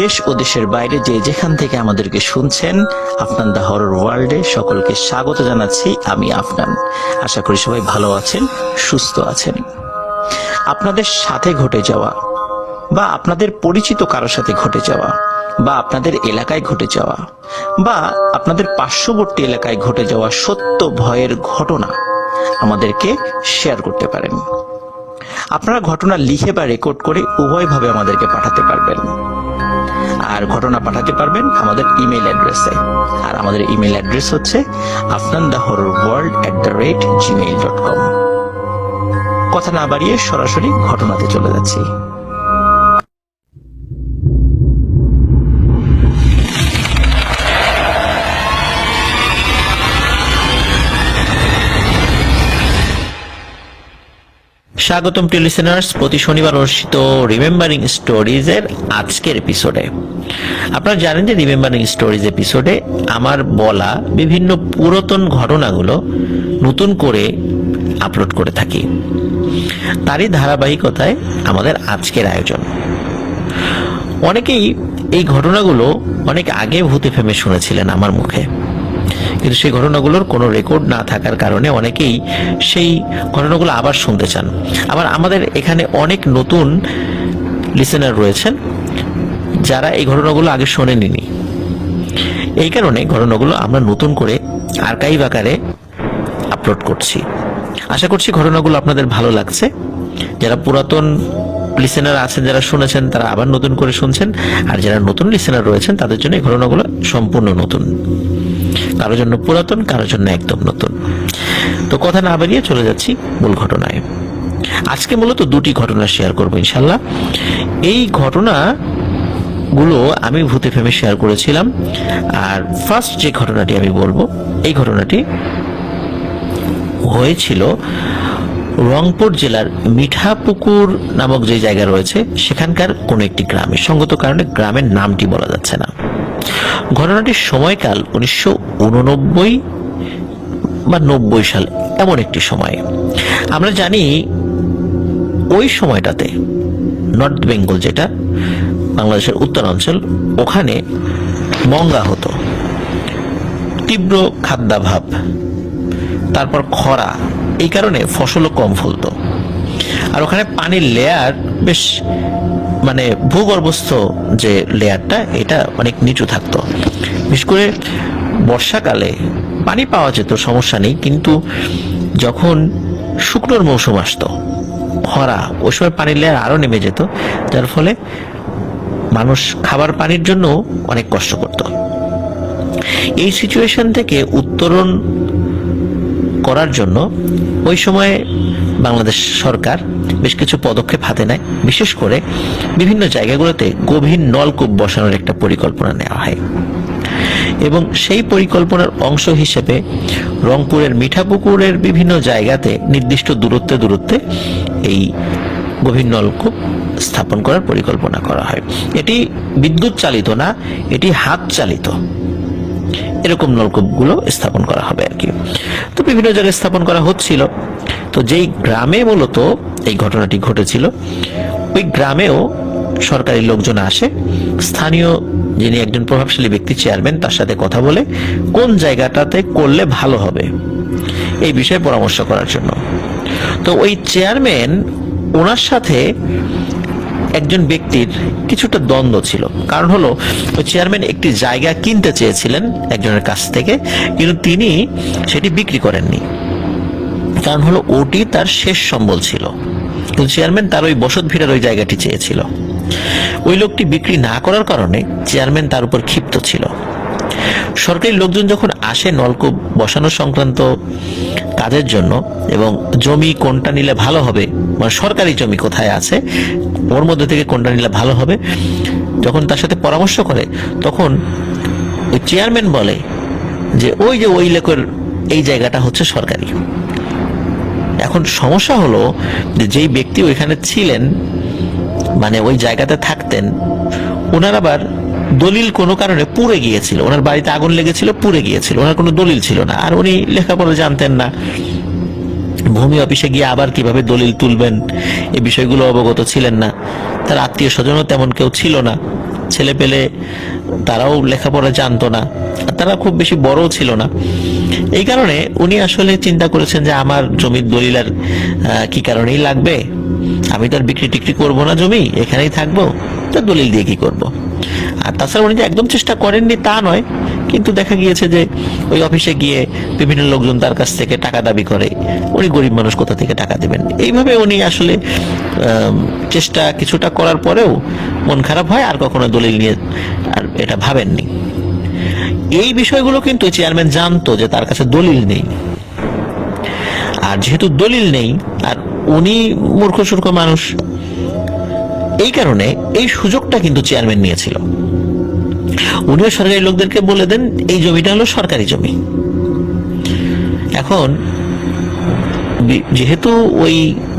দেশ ও দেশের বাইরে যে যেখান থেকে আমাদেরকে শুনছেন, আফনান দা হরর ওয়ার্ল্ডে সকলকে স্বাগত জানাচ্ছি। আমি আফনান। আশা করি সবাই ভালো আছেন, সুস্থ আছেন। আপনাদের সাথে ঘটে যাওয়া বা আপনাদের পরিচিত কারোর সাথে ঘটে যাওয়া বা আপনাদের এলাকায় ঘটে যাওয়া বা আপনাদের পার্শ্ববর্তী এলাকায় ঘটে যাওয়া সত্য ভয়ের ঘটনা আমাদেরকে শেয়ার করতে পারেন। আপনারা ঘটনা লিখে বা রেকর্ড করে উভয়ভাবে আমাদেরকে পাঠাতে পারবেন। আর ঘটনা পাঠাতে পারবেন আমাদের ইমেল অ্যাড্রেসে। আর আমাদের ইমেল অ্যাড্রেস হচ্ছে afnandahorrorworld@gmail.com। কথা না বাড়িয়ে সরাসরি ঘটনাতে চলে যাচ্ছি। স্বাগতম টু লিসেনার্স, প্রতি শনিবার অনুষ্ঠিত রিমেম্বারিং স্টোরিজ এর আজকের এপিসোডে। আপনারা জানেন যে রিমেম্বারিং স্টোরিজ এপিসোডে আমার বলা বিভিন্ন পুরাতন ঘটনাগুলো নতুন করে আপলোড করে থাকি। তারই ধারাবাহিকতায় আমাদের আজকের আয়োজন। অনেকেই এই ঘটনাগুলো অনেক আগে ভূতে ফেমে শুনেছিলেন আমার মুখে, কিন্তু সেই ঘটনাগুলোর কোনো রেকর্ড না থাকার কারণে অনেকেই সেই ঘটনাগুলো আবার শুনতে চান। আবার আমাদের এখানে অনেক নতুন লিসেনার রয়েছেন যারা এই ঘটনাগুলো আগে শোনেননি। এই কারণে ঘটনাগুলো আমরা নতুন করে আর্কাইভ আকারে আপলোড করছি। আশা করছি ঘটনাগুলো আপনাদের ভালো লাগছে। যারা পুরাতন লিসেনার আছেন, যারা শুনেছেন, তারা আবার নতুন করে শুনছেন। আর যারা নতুন লিসেনার রয়েছেন তাদের জন্য এই ঘটনাগুলো সম্পূর্ণ নতুন। কারোর জন্য পুরাতন, কারোর জন্য একদম নতুন। তো কথা না বাড়িয়ে চলে যাচ্ছি মূল ঘটনায়। আজকে মূলত দুটি ঘটনা শেয়ার করবো ইনশাল্লাহ। এই ঘটনাগুলো আমি ভূতে ফেমে শেয়ার করেছিলাম। আর ফার্স্ট যে ঘটনাটি আমি বলবো, এই ঘটনাটি হয়েছিল রংপুর জেলার মিঠাপুকুর নামক যে জায়গা রয়েছে সেখানকার কোন একটি গ্রামে। সঙ্গত কারণে গ্রামের নামটি বলা যাচ্ছে না। ঘটনাটির সময়কাল 1989 বা 90 সাল, এমন একটি সময়। আমরা জানি ওই সময়টাতে নর্থ বেঙ্গল, যেটা বাংলাদেশের উত্তরাঞ্চল, ওখানে মঙ্গা হতো, তীব্র খাদ্যাভাব, তারপর খরা, এই কারণে ফসলও কম ফলতো। আর ওখানে পানির লেয়ার বেশ, মানে ভূগর্ভস্থ যে লেয়ারটা, এটা অনেক নিচু থাকতো। বিশেষ করে বর্ষাকালে পানি পাওয়া যেত, সমস্যা নেই, কিন্তু যখন শুকনোর মৌসুম আসতো, খরা, ওই সময় পানির লেয়ার আরো নেমে যেত, যার ফলে মানুষ খাবার পানির জন্য অনেক কষ্ট করত। এই সিচুয়েশন থেকে উত্তরণ করার জন্য ওই সময় বাংলাদেশ সরকার বেশ কিছু পদক্ষেপ হাতে নেয়। বিশেষ করে বিভিন্ন জায়গাগুলোতে গভীর নলকূপ বসানোর একটা পরিকল্পনা নেওয়া হয় এবং সেই পরিকল্পনার অংশ হিসেবে রংপুরের মিঠাপুকুরের বিভিন্ন জায়গাতে নির্দিষ্ট দূরত্বে এই গভীর নলকূপ স্থাপন করার পরিকল্পনা করা হয়। এটি বিদ্যুৎ চালিত না, এটি হাত চালিত। এরকম নলকূপগুলো স্থাপন করা হবে আর কি। তো বিভিন্ন জায়গায় স্থাপন করা হচ্ছিল। তো যেই গ্রামে মূলত এই ঘটনাটি ঘটেছিল, ওই গ্রামেও সরকারি লোকজন আসে। স্থানীয় যিনি একজন প্রভাবশালী ব্যক্তি, চেয়ারম্যান, তার সাথে কথা বলে কোন জায়গাটাতে করলে ভালো হবে এই বিষয়ে পরামর্শ করার জন্য। তো ওই চেয়ারম্যান, ওনার সাথে একজন ব্যক্তির কিছুটা দ্বন্দ্ব ছিল। কারণ হলো, ওই চেয়ারম্যান একটি জায়গা কিনতে চেয়েছিলেন একজনের কাছ থেকে, কিন্তু তিনি সেটি বিক্রি করেননি। কারণ হলো, ওটি তার শেষ সম্বল ছিল। কিন্তু চেয়ারম্যান তার ওই বসত ভিড়ার ওই জায়গাটি চেয়েছিল। ওই লোকটি বিক্রি না করার কারণে চেয়ারম্যান তার উপর ক্ষিপ্ত ছিল। সরকারি লোকজন যখন আসে নলকূপ বসানো সংক্রান্ত কাজের জন্য, এবং জমি কোনটা নিলে ভালো হবে, মানে সরকারি জমি কোথায় আছে, ওর মধ্যে থেকে কোনটা নিলে ভালো হবে, যখন তার সাথে পরামর্শ করে, তখন ওই চেয়ারম্যান বলে যে ওই লোকের এই জায়গাটা হচ্ছে সরকারি। এখন সমস্যা হলো যে যেই ব্যক্তি ওইখানে ছিলেন, মানে ওই জায়গাতে থাকতেন, ওনার আবার দলিল কোনো কারণে পুড়ে গিয়েছিল। ওনার বাড়িতে আগুন লেগেছিল, পুড়ে গিয়েছিল, ওনার কোনো দলিল ছিল না। আর উনি লেখাপড়া জানতেন না, ভূমি অফিসে গিয়ে আবার কিভাবে দলিল তুলবেন এই বিষয়গুলো অবগত ছিলেন না। তার আত্মীয় স্বজনও তেমন কেউ ছিল না। ছেলে পেলে তারাও লেখাপড়া জানতো না, তারা খুব বেশি বড়ও ছিল না। এই কারণে উনি আসলে চিন্তা করেছেন যে আমার জমির দলিল আর কি কারণেই লাগবে, আমি তো আর বিক্রি টিক্রি করবো না, জমি এখানেই থাকবো, তো দলিল দিয়ে কি করব। আর তাছাড়া উনি যে একদম চেষ্টা করেননি তা নয়, কিন্তু দেখা গিয়েছে যে ওই অফিসে গিয়ে বিভিন্ন লোকজন তার কাছ থেকে টাকা দাবি করে, উনি গরিব মানুষ কোথা থেকে টাকা দেবেন। এইভাবে উনি আসলে চেষ্টা কিছুটা করার পরেও মন খারাপ হয়, আর কখনো দলিল নিয়ে আর এটা ভাবেননি। এই বিষয়গুলো কিন্তু চেয়ারম্যান জানতো যে তার কাছে দলিল নেই, আর যেহেতু দলিল নেই আর উনি মূর্খ সূর্খ মানুষ, এই কারণে এই সুযোগটা কিন্তু চেয়ারম্যান নিয়েছিল। উনিও সরকারি লোকদেরকে বলে দেন এই জমিটা হলো সরকারি জমি। এখন যেহেতু ওই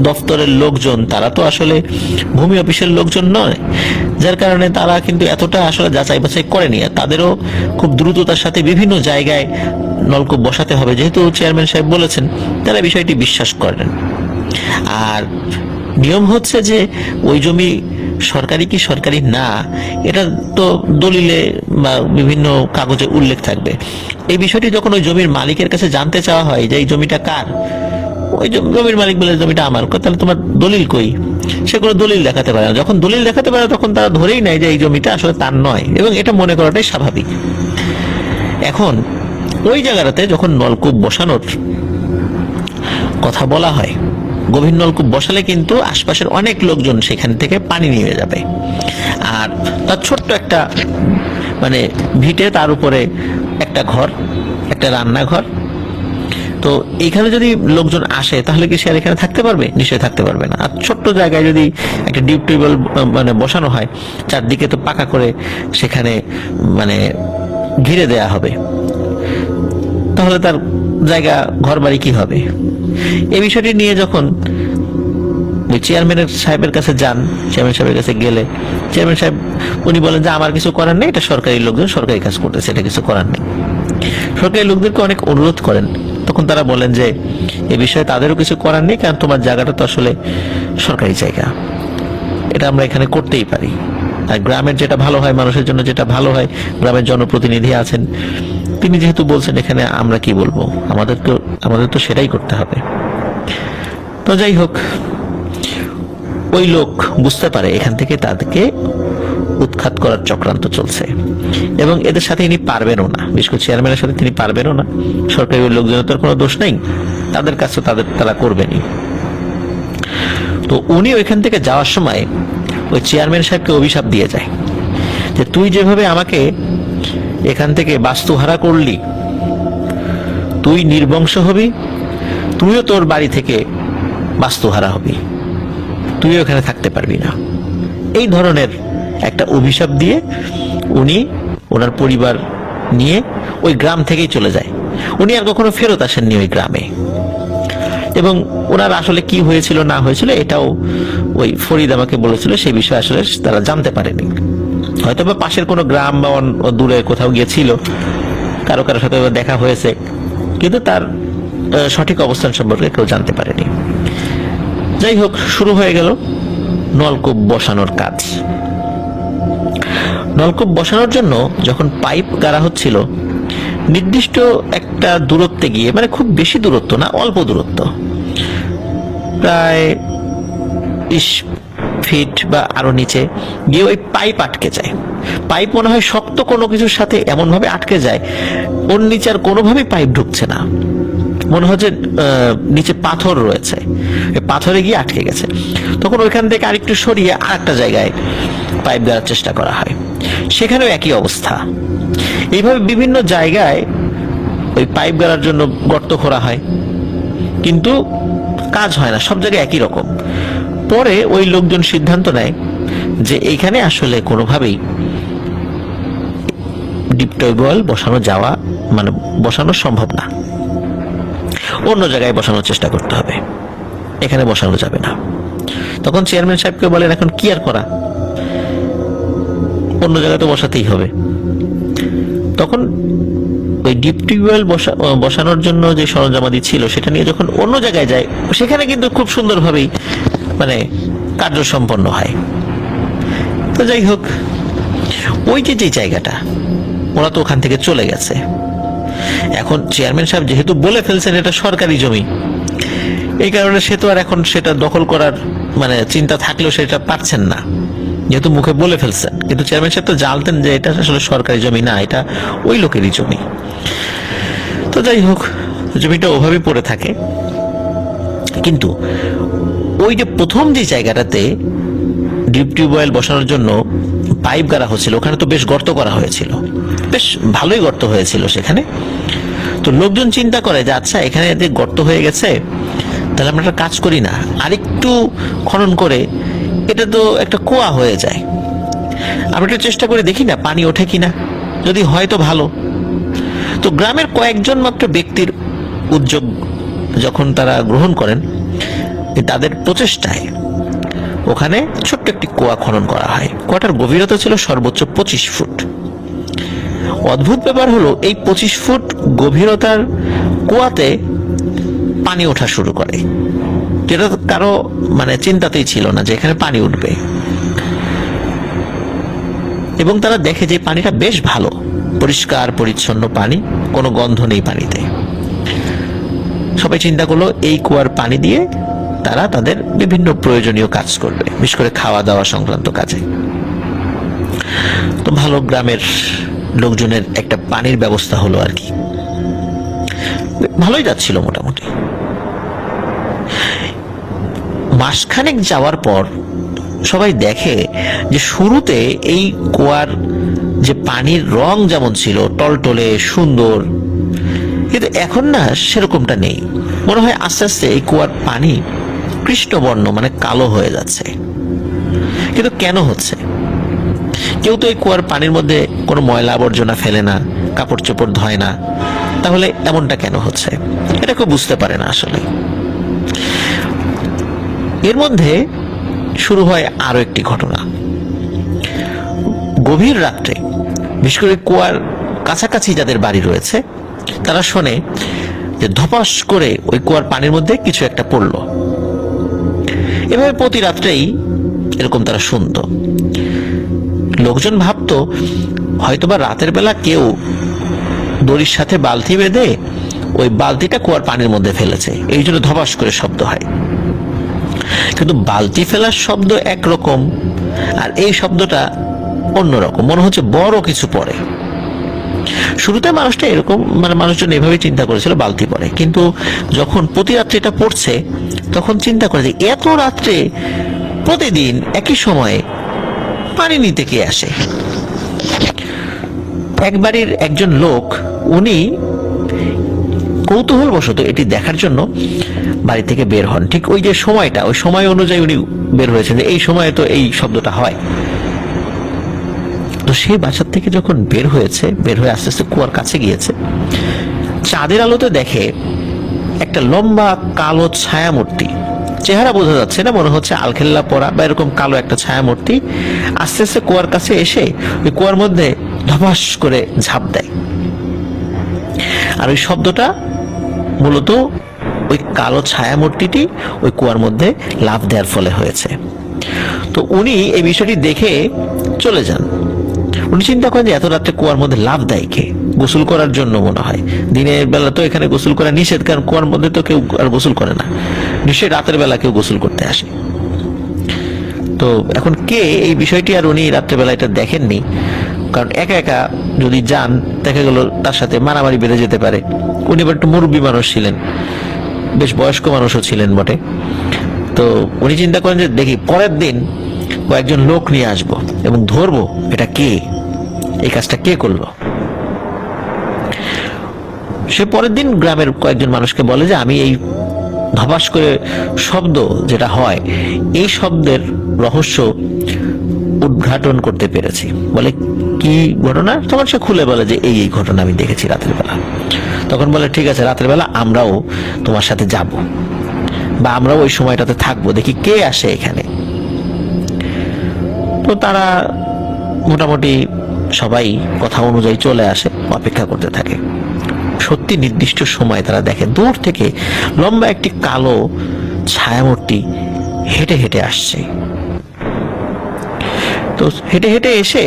দপ্তরের লোকজন তারা তো আসলে ভূমি অফিসের লোকজন নয়, যার কারণে তারা কিন্তু এতটা আসলে যাচাই বাছাই করেনি। তাদেরও খুব দ্রুততার সাথে বিভিন্ন জায়গায় নলকূপ বসাতে হবে যেহেতু চেয়ারম্যান সাহেব বলেছেন, তারা বিষয়টি বিশ্বাস করেন। আর নিয়ম হচ্ছে যে ওই জমি সরকারি কি সরকারি না এটা তো দলিলে বা বিভিন্ন কাগজে উল্লেখ থাকবে। এই বিষয়টি যখন ওই জমির মালিকের কাছে জানতে চাওয়া হয় যে এই জমিটা কার, ওই জমির মালিক বলে জমিটা আমার, তাহলে তোমার দলিল কই? সে কোনো দলিল দেখাতে পারে না। যখন দলিল দেখাতে পারে তখন তারা ধরেই নেয় যে এই জমিটা আসলে তার নয়, এবং এটা মনে করাটাই স্বাভাবিক। এখন ওই জায়গাটাতে যখন নলকূপ বসানোর কথা বলা হয়, গভীর নলকূপ বসালে কিন্তু আশপাশের অনেক লোকজন সেখান থেকে পানি নিয়ে যাবে। আর তার ছোট্ট একটা মানে ভিটে, তার উপরে একটা ঘর, একটা রান্নাঘর। তো এখানে যদি লোকজন আসে তাহলে কি সে আর এখানে থাকতে পারবে? নিশ্চয়ই থাকতে পারবে না। আর ছোট্ট জায়গায় যদি একটা ডিপ টিউবওয়েল মানে বসানো হয়, চারদিকে তো পাকা করে সেখানে মানে ঘিরে দেয়া হবে, তাহলে তার জায়গা ঘর বাড়ি কি হবে? এই বিষয়টি নিয়ে যখন চেয়ারম্যান সাহেবের কাছে যান, চেয়ারম্যান সাহেবের কাছে গেলে চেয়ারম্যান সাহেব উনি বলেন যে আমার কিছু করার নেই, এটা সরকারি লোকজন সরকারি কাজ করতেছে, এটা কিছু করার নেই। সরকারি লোকদেরকে অনেক অনুরোধ করেন, তখন তারা বলেন যে এ বিষয়ে তাদেরও কিছু করার নেই, কারণ তোমার জায়গাটা তো আসলে সরকারি জায়গা, এটা আমরা এখানে করতেই পারি। আর গ্রামের যেটা ভালো হয়, মানুষের জন্য যেটা ভালো হয়, গ্রামের জনপ্রতিনিধি আছেন, তিনি যেহেতু বলছেন এখানে আমরা কি বলবো, আমাদের তো সেটাই করতে হবে। তো যাই হোক, ওই লোক বুঝতে পারে এখান থেকে তাদেরকে উৎখাত করার চক্রান্ত চলছে, এবং এদের সাথে ইনি পারবেনও না, বিশেষ করে চেয়ারম্যানের সাথে তিনি পারবেনও না। সরকারি লোকজনের তো কোনো দোষ নেই, তাদের কাছে তারা করবেনই। তো উনি ওইখান থেকে যাওয়ার সময় ওই চেয়ারম্যান সাহেবকে অভিশাপ দিয়ে যায় যে তুই যেভাবে আমাকে এখান থেকে বাস্তুহারা করলি, তুই নির্বংশ হবি, তুইও তোর বাড়ি থেকে বাস্তুহারা হবি, তুইও এখানে থাকতে পারবি না। এই ধরনের একটা অভিশাপ দিয়ে উনি ওনার পরিবার নিয়ে ওই গ্রাম থেকেই চলে যায়। উনি আর কখনো ফেরত আসেননি ওই গ্রামে, এবং ওনার আসলে কি হয়েছিল না হয়েছিল এটাও ওই ফরিদ আমাকে বলেছিল, সেই বিষয়ে আসলে তারা জানতে পারেনি। হয়তো বা পাশের কোনো গ্রাম বা দূরে কোথাও গিয়েছিল, কারো কারোর সাথে দেখা হয়েছে, কিন্তু তার সঠিক অবস্থান সম্পর্কে কেউ জানতে পারেনি। যাই হোক, শুরু হয়ে গেল নলকূপ বসানোর কাজ। নলকূপ বসানোর জন্য যখন পাইপ গাড়া হচ্ছিল, নির্দিষ্ট একটা দূরত্বে গিয়ে, মানে খুব বেশি দূরত্ব না, অল্প দূরত্ব, প্রায় 20 ফিট বা আরো নিচে গিয়ে ওই পাইপ আটকে যায়। পাইপ মনে হয় শক্ত কোনো কিছুর সাথে এমন ভাবে আটকে যায়, ওর নিচে আর কোনোভাবেই পাইপ ঢুকছে না, মনে হচ্ছে নিচে পাথর রয়েছে, পাথরে গিয়ে আটকে গেছে। তখন ওইখান থেকে আরেকটু সরিয়ে আর একটা জায়গায় পাইপ দেওয়ার চেষ্টা করা হয়, সেখানেও একই অবস্থা। এইভাবে বিভিন্ন জায়গায় ওই পাইপ গাড়ার জন্য গর্ত খোঁড়া হয়, কিন্তু কাজ হয় না, সব জায়গায় একই রকম। পরে ওই লোকজন সিদ্ধান্ত নেয় যে এইখানে আসলে কোনোভাবেই ডিপ টিউবওয়েল বসানো সম্ভব না, অন্য জায়গায় বসানোর চেষ্টা করতে হবে, এখানে বসানো যাবে না। তখন চেয়ারম্যান সাহেবকে বলেন এখন কি আর করা, অন্য জায়গায় তো বসাতেই হবে। তখন ওই ডিপ টিউবওয়েল বসানোর জন্য যে সরঞ্জামাদি ছিল সেটা নিয়ে যখন অন্য জায়গায় যায়, সেখানে কিন্তু খুব সুন্দরভাবেই মানে কার্য সম্পন্ন হয়। তো যাই হোক, ওই যে জায়গাটা, ওরা তো ওখান থেকে চলে গেছে। এখন চেয়ারম্যান সাহেব যেহেতু বলে ফেলছেন এটা সরকারি জমি, এই কারণে সে তো আর এখন সেটা দখল করার মানে চিন্তা থাকলেও সেটা পারছেন না, যেহেতু মুখে বলে ফেলছেন। কিন্তু চেয়ারম্যান সাহেব তো জানতেন যে এটা আসলে সরকারি জমি না, এটা ওই লোকেরই জমি। তো যাই হোক, জমিটা ওভাবেই পড়ে থাকে। কিন্তু ওই যে প্রথম যে জায়গাটাতে ডিপ টিউবওয়েল বসানোর জন্য পাইপ গাড়া হচ্ছিল, ওখানে তো বেশ গর্ত করা হয়েছিল, বেশ ভালোই গর্ত হয়েছিল সেখানে। তো লোকজন চিন্তা করে যে আচ্ছা, এখানে যে গর্ত হয়ে গেছে, তাহলে আমরা একটা কাজ করি না, আরেকটু খনন করে এটা তো একটা কুয়া হয়ে যায়, আমরা একটু চেষ্টা করে দেখি না পানি ওঠে কিনা, যদি হয় তো ভালো। তো গ্রামের কয়েকজন মাত্র ব্যক্তির উদ্যোগ যখন তারা গ্রহণ করেন, তাদের প্রচেষ্টায় ওখানে ছোট্ট একটি কুয়া খনন করা হয়। কুয়াটার গভীরতা ছিল সর্বোচ্চ 25 ফুট। অদ্ভুত ব্যাপার হলো, এই 25 ফুট গভীরতার কুয়াতে পানি ওঠা শুরু করে, যেটা কারো মানে চিন্তাতেই ছিল না যে এখানে পানি উঠবে। এবং তারা দেখে যে পানিটা বেশ ভালো, পরিষ্কার পরিচ্ছন্ন পানি, কোনো গন্ধ নেই পানিতে। সবাই চিন্তা করলো এই কুয়ার পানি দিয়ে তারা তাদের বিভিন্ন প্রয়োজনীয় কাজ করবে, বিশেষ করে খাওয়া দাওয়া সংক্রান্ত কাজে। তো ভালো, গ্রামের লোকজনের একটা পানির ব্যবস্থা হলো আর কি, ভালোই যাচ্ছিল মোটামুটি। মাসখানেক যাওয়ার পর সবাই দেখে যে শুরুতে এই কুয়ার যে পানির রং যেমন ছিল টলটলে সুন্দর, কিন্তু এখন না সেরকমটা নেই। মনে হয় আস্তে আস্তে এই কুয়ার পানি কৃষ্ণবর্ণ মানে কালো হয়ে যাচ্ছে। কিন্তু কেন হচ্ছে? কেউ তো এই কুয়ার পানির মধ্যে কোনো ময়লা আবর্জনা ফেলে না, কাপড় চোপড় ধয় না, তাহলে এমনটা কেন হচ্ছে এটা কেউ বুঝতে পারে না আসলে। এর মধ্যে শুরু হয় আরো একটি ঘটনা। গভীর রাত্রে, বিশেষ করে কুয়ার কাছাকাছি যাদের বাড়ি রয়েছে, তারা শোনে যে ধপাস করে ওই কুয়ার পানির মধ্যে কিছু একটা পড়লো। এভাবে প্রতি রাত্রেই এরকম তারা শুনতো। লোকজন ভাবতো হয়তোবা রাতের বেলা কেউ দড়ির সাথে বালতি বেঁধে ওই বালতিটা কুয়ার পানির মধ্যে ফেলেছে, এই জন্য ধপাস করে শব্দ হয়। কিন্তু বালতি ফেলার শব্দ একরকম, আর এই শব্দটা অন্যরকম, মনে হচ্ছে বড় কিছু পড়ে। শুরুতে মানুষটা এরকম মানে মানুষজন এভাবে চিন্তা করেছিল বালতি পড়ে, কিন্তু যখন প্রতি রাত্রে এটা পড়ছে তখন চিন্তা করে যে এত রাত্রে প্রতিদিন একই সময়ে পানি নিতে কে আসে। এক বাড়ির একজন লোক, উনি কৌতূহলবশত এটি দেখার জন্য বাড়ি থেকে বের হন। ঠিক ওই যে সময়টা, ওই সময় অনুযায়ী উনি বের হয়েছেন যে এই সময়ে তো এই শব্দটা হয়। তো সেই বাসার থেকে যখন বের হয়েছে, বের হয়ে আস্তে আস্তে কুয়ার কাছে গিয়েছে, চাঁদের আলোতে দেখে একটা লম্বা কালো ছায়ামূর্তি, চেহারা বোঝা যাচ্ছে না, মনে হচ্ছে আলখেল্লা পরা বা এরকম কালো একটা ছায়ামূর্তি আস্তে আস্তে কুয়ার কাছে এসে ওই কুয়ার মধ্যে ধপাস করে ঝাঁপ দেয়। আর ওই শব্দটা মূলত ওই কালো ছায়ামূর্তিটি ওই কুয়ার মধ্যে লাফ দেওয়ার ফলে হয়েছে। তো উনি এই বিষয়টি দেখে চলে যান। উনি চিন্তা করেন যে এত রাত্রে কুয়ার মধ্যে লাফ দেয় কে? গোসল করার জন্য মনে হয়। দিনের বেলা তো এখানে গোসল করা নিষেধ, কারণ কুয়ার মধ্যে তো কেউ আর গোসল করে না, নিশ্চয়ই রাতের বেলা কেউ গোসল করতে আসে। তো এখন কে, এই বিষয়টি আর উনি রাত্রেবেলা এটা দেখেননি, কারণ একা একা যদি যান দেখা গেল তার সাথে মারামারি বেড়ে যেতে পারে। উনি এবার একটু মুরব্বী মানুষ ছিলেন, বেশ বয়স্ক মানুষও ছিলেন বটে। তো উনি চিন্তা করেন যে দেখি পরের দিন কয়েকজন লোক নিয়ে আসবো এবং ধরবো এটা কে, এই কাজটা কে করলো। সে পরের দিন গ্রামের কয়েকজন মানুষকে বলে যে আমি এই ধপাস করে শব্দ যেটা হয়, এই শব্দের রহস্য উদ্ঘাটন করতে পেরেছি। বলে কি ঘটনা? তখন সে খুলে বলে যে এই ঘটনা আমি দেখেছি রাতের বেলা। তখন বলে ঠিক আছে, রাতের বেলা আমরাও তোমার সাথে যাব, বা আমরাও ওই সময়টাতে থাকবো, দেখি কে আসে এখানে। তো তারা মোটামুটি সবাই কথা অনুযায়ী চলে আসে, অপেক্ষা করতে থাকে। সত্যি নির্দিষ্ট সময় তারা দেখে দূর থেকে লম্বা একটি কালো ছায়ামূর্তি হেঁটে হেঁটে আসছে। তো হেঁটে হেঁটে এসে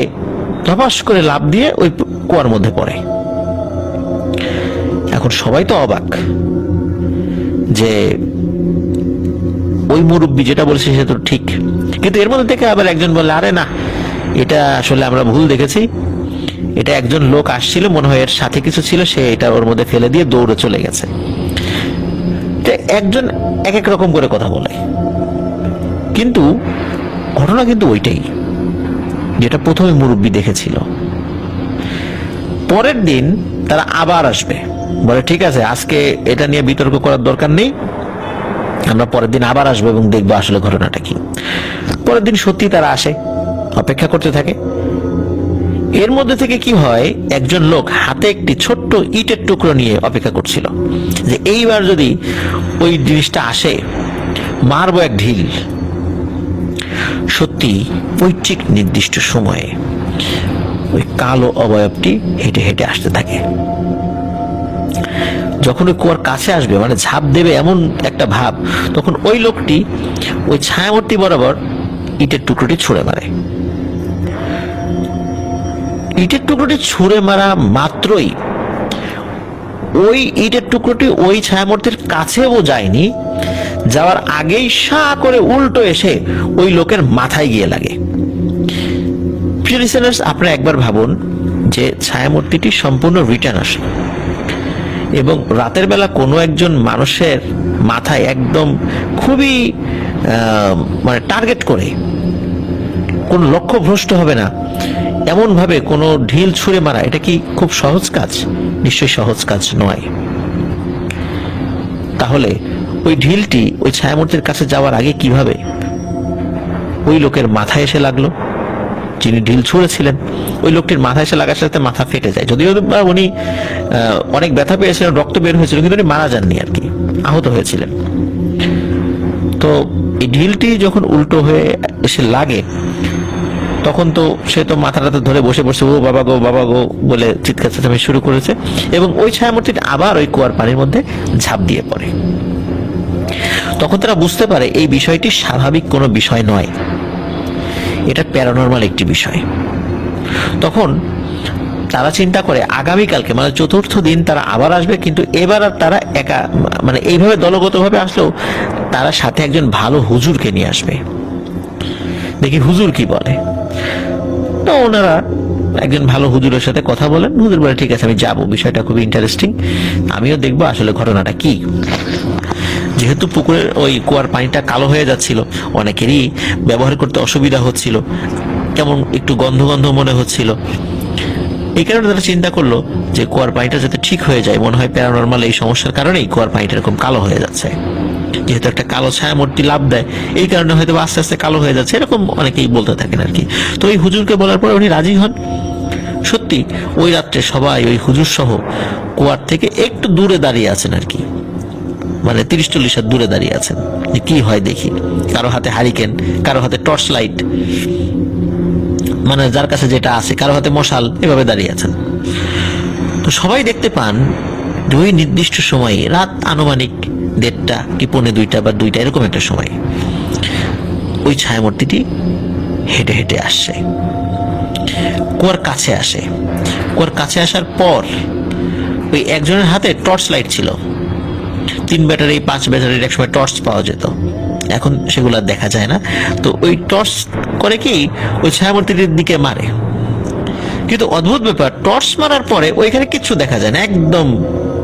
ধপাস করে লাফ দিয়ে ওই কুয়ার মধ্যে পড়ে। এখন সবাই তো অবাক যে ওই মুরব্বী যেটা বলছে সে তো ঠিক, কিন্তু এর মধ্যে থেকে আবার একজন বলে, আরে না, এটা আসলে আমরা ভুল দেখেছি, এটা একজন লোক আসছিল, মনে হয় এর সাথে কিছু ছিল, সে এটা ওর মধ্যে ফেলে দিয়ে দৌড়ে চলে গেছে। একজন এক এক রকম করে কথা বলে, কিন্তু ঘটনা কিন্তু ওইটাই যেটা প্রথমে মুরব্বী দেখেছিল। পরের দিন তারা আবার আসবে, বলে ঠিক আছে আজকে এটা নিয়ে বিতর্ক করার দরকার নেই, আমরা পরের দিন আবার আসবো এবং দেখবো আসলে ঘটনাটা কি। পরের দিন সত্যি তারা আসে, অপেক্ষা করতে থাকে। এর মধ্যে থেকে কি হয়, একজন লোক হাতে একটি ছোট্ট ইটের টুকরো নিয়ে অপেক্ষা করছিল যে এইবার যদি ওই জিনিসটা আসে মারবো এক ঢিল। সত্যি ওই ঠিক নির্দিষ্ট সময়ে ওই কালো অবয়বটি হেঁটে হেঁটে আসতে থাকে। যখন ওই কুয়ার কাছে আসবে, মানে ঝাঁপ দেবে এমন একটা ভাব, তখন ওই লোকটি ওই ছায়ামূর্তি বরাবর ইটের টুকরোটি ছুঁড়ে মারে। ইটের টুকরোটি ছুঁড়ে মারা মাত্রই ওই ইটের টুকরোটি ওই ছায়ামূর্তির কাছেও যায়নি, যাওয়ার আগেই সা করে উল্টো এসে ওই লোকের মাথায় গিয়ে লাগে। প্রিয় লিসেনার্স, আপনারা একবার ভাবুন যে ছায়ামূর্তিটি সম্পূর্ণ রিটার্ন আসে এবং রাতের বেলা কোনো একজন মানুষের মাথায় একদম খুবই মানে টার্গেট করে, কোন লক্ষ্য ভ্রষ্ট হবে না এমন ভাবে কোনো ঢিল ছুঁড়ে মারা, এটা কি খুব সহজ কাজ? নিশ্চয়ই সহজ কাজ নয়। তাহলে ওই ঢিলটি ওই ছায়ামূর্তির কাছে যাওয়ার আগে কিভাবে ওই লোকের মাথায় এসে লাগলো? যিনি ঢিল ছুঁড়েছিলেন ওই লোকটির মাথায় এসে লাগার সাথে মাথা ফেটে যায়। যদিও উনি অনেক ব্যথা পেয়েছিলেন, রক্ত বের হয়েছিল, কিন্তু উনি মারা যাননি আর কি, আহত হয়েছিলেন। তো এই ঢিলটি যখন উল্টো হয়ে এসে লাগে, তখন তো সে তো মাথাটাতে ধরে বসে বসে ও বাবা গো বলে চিৎকার চেঁচামেচি শুরু করেছে এবং ওই ছায়ামূর্তিটা আবার ওই কুয়ার পানির মধ্যে ঝাঁপ দিয়ে পড়ে। তখন তারা বুঝতে পারে এই বিষয়টি স্বাভাবিক কোনো বিষয় নয়, এটা প্যারানরমাল একটি বিষয়। তখন তারা চিন্তা করে আগামীকালকে মানে চতুর্থ দিন তারা আবার আসবে, কিন্তু এবার আর তারা একা মানে এইভাবে দলগতভাবে আসলেও তারা সাথে একজন ভালো হুজুরকে নিয়ে আসবে, দেখি হুজুর কি বলে। তো ওনারা একজন ভালো হুজুরের সাথে কথা বলেন। হুজুর বলে ঠিক আছে আমি যাব, বিষয়টা খুবই ইন্টারেস্টিং, আমিও দেখবো আসলে ঘটনাটা কি। যেহেতু পুকুরের ওই কুয়ার পানিটা কালো হয়ে যাচ্ছিল, অনেকেরই ব্যবহার করতে অসুবিধা হচ্ছিল, কেমন একটু গন্ধ গন্ধ মনে হচ্ছিল। এই কারণে তারা চিন্তা করলো যে কুয়ার পানিটা যাতে ঠিক হয়ে যায়, মনে হয় প্যারানরমাল এই সমস্যার কারণেই কুয়ার পানিটা এরকম কালো হয়ে যাচ্ছে। যেহেতু একটা কালো ছায়ামূর্তি লাভ দেয়, এই কারণে হয়তো আস্তে আস্তে কালো হয়ে যাচ্ছে, এরকম অনেকেই বলতে থাকেন আর কি। তো এই হুজুরকে বলার পরে উনি রাজি হন। সত্যি ওই রাত্রে সবাই ওই হুজুর সহ কুয়ার থেকে একটু দূরে দাঁড়িয়ে আছেন আর কি, মানে 30-40 হাত দূরে দাঁড়িয়ে আছেন যে কি হয় দেখি। কারো হাতে হারিকেন, কারো হাতে টর্চ লাইট, মানে যার কাছে যেটা আছে, কারো হাতে মশাল, এভাবে দাঁড়িয়ে আছেন। তো সবাই দেখতে পান ওই নির্দিষ্ট সময়ে, রাত আনুমানিক 1:30 কি 1:45 বা 2টা এরকম একটা সময়, ওই ছায়ামূর্তিটি হেঁটে হেঁটে আসছে, কুয়ার কাছে আসে। কুয়ার কাছে আসার পর ওই একজনের হাতে টর্চ লাইট ছিল, 3 ব্যাটারি 5 ব্যাটারির একসময় টর্চ পাওয়া যেত, এখন সেগুলো দেখা যায় না। তো ওই টর্চ করে কি ওই ছায়ামূর্তিটির দিকে মারে, কিন্তু অদ্ভুত ব্যাপার, টর্চ মারার পরে ওইখানে কিচ্ছু দেখা যায় না, একদম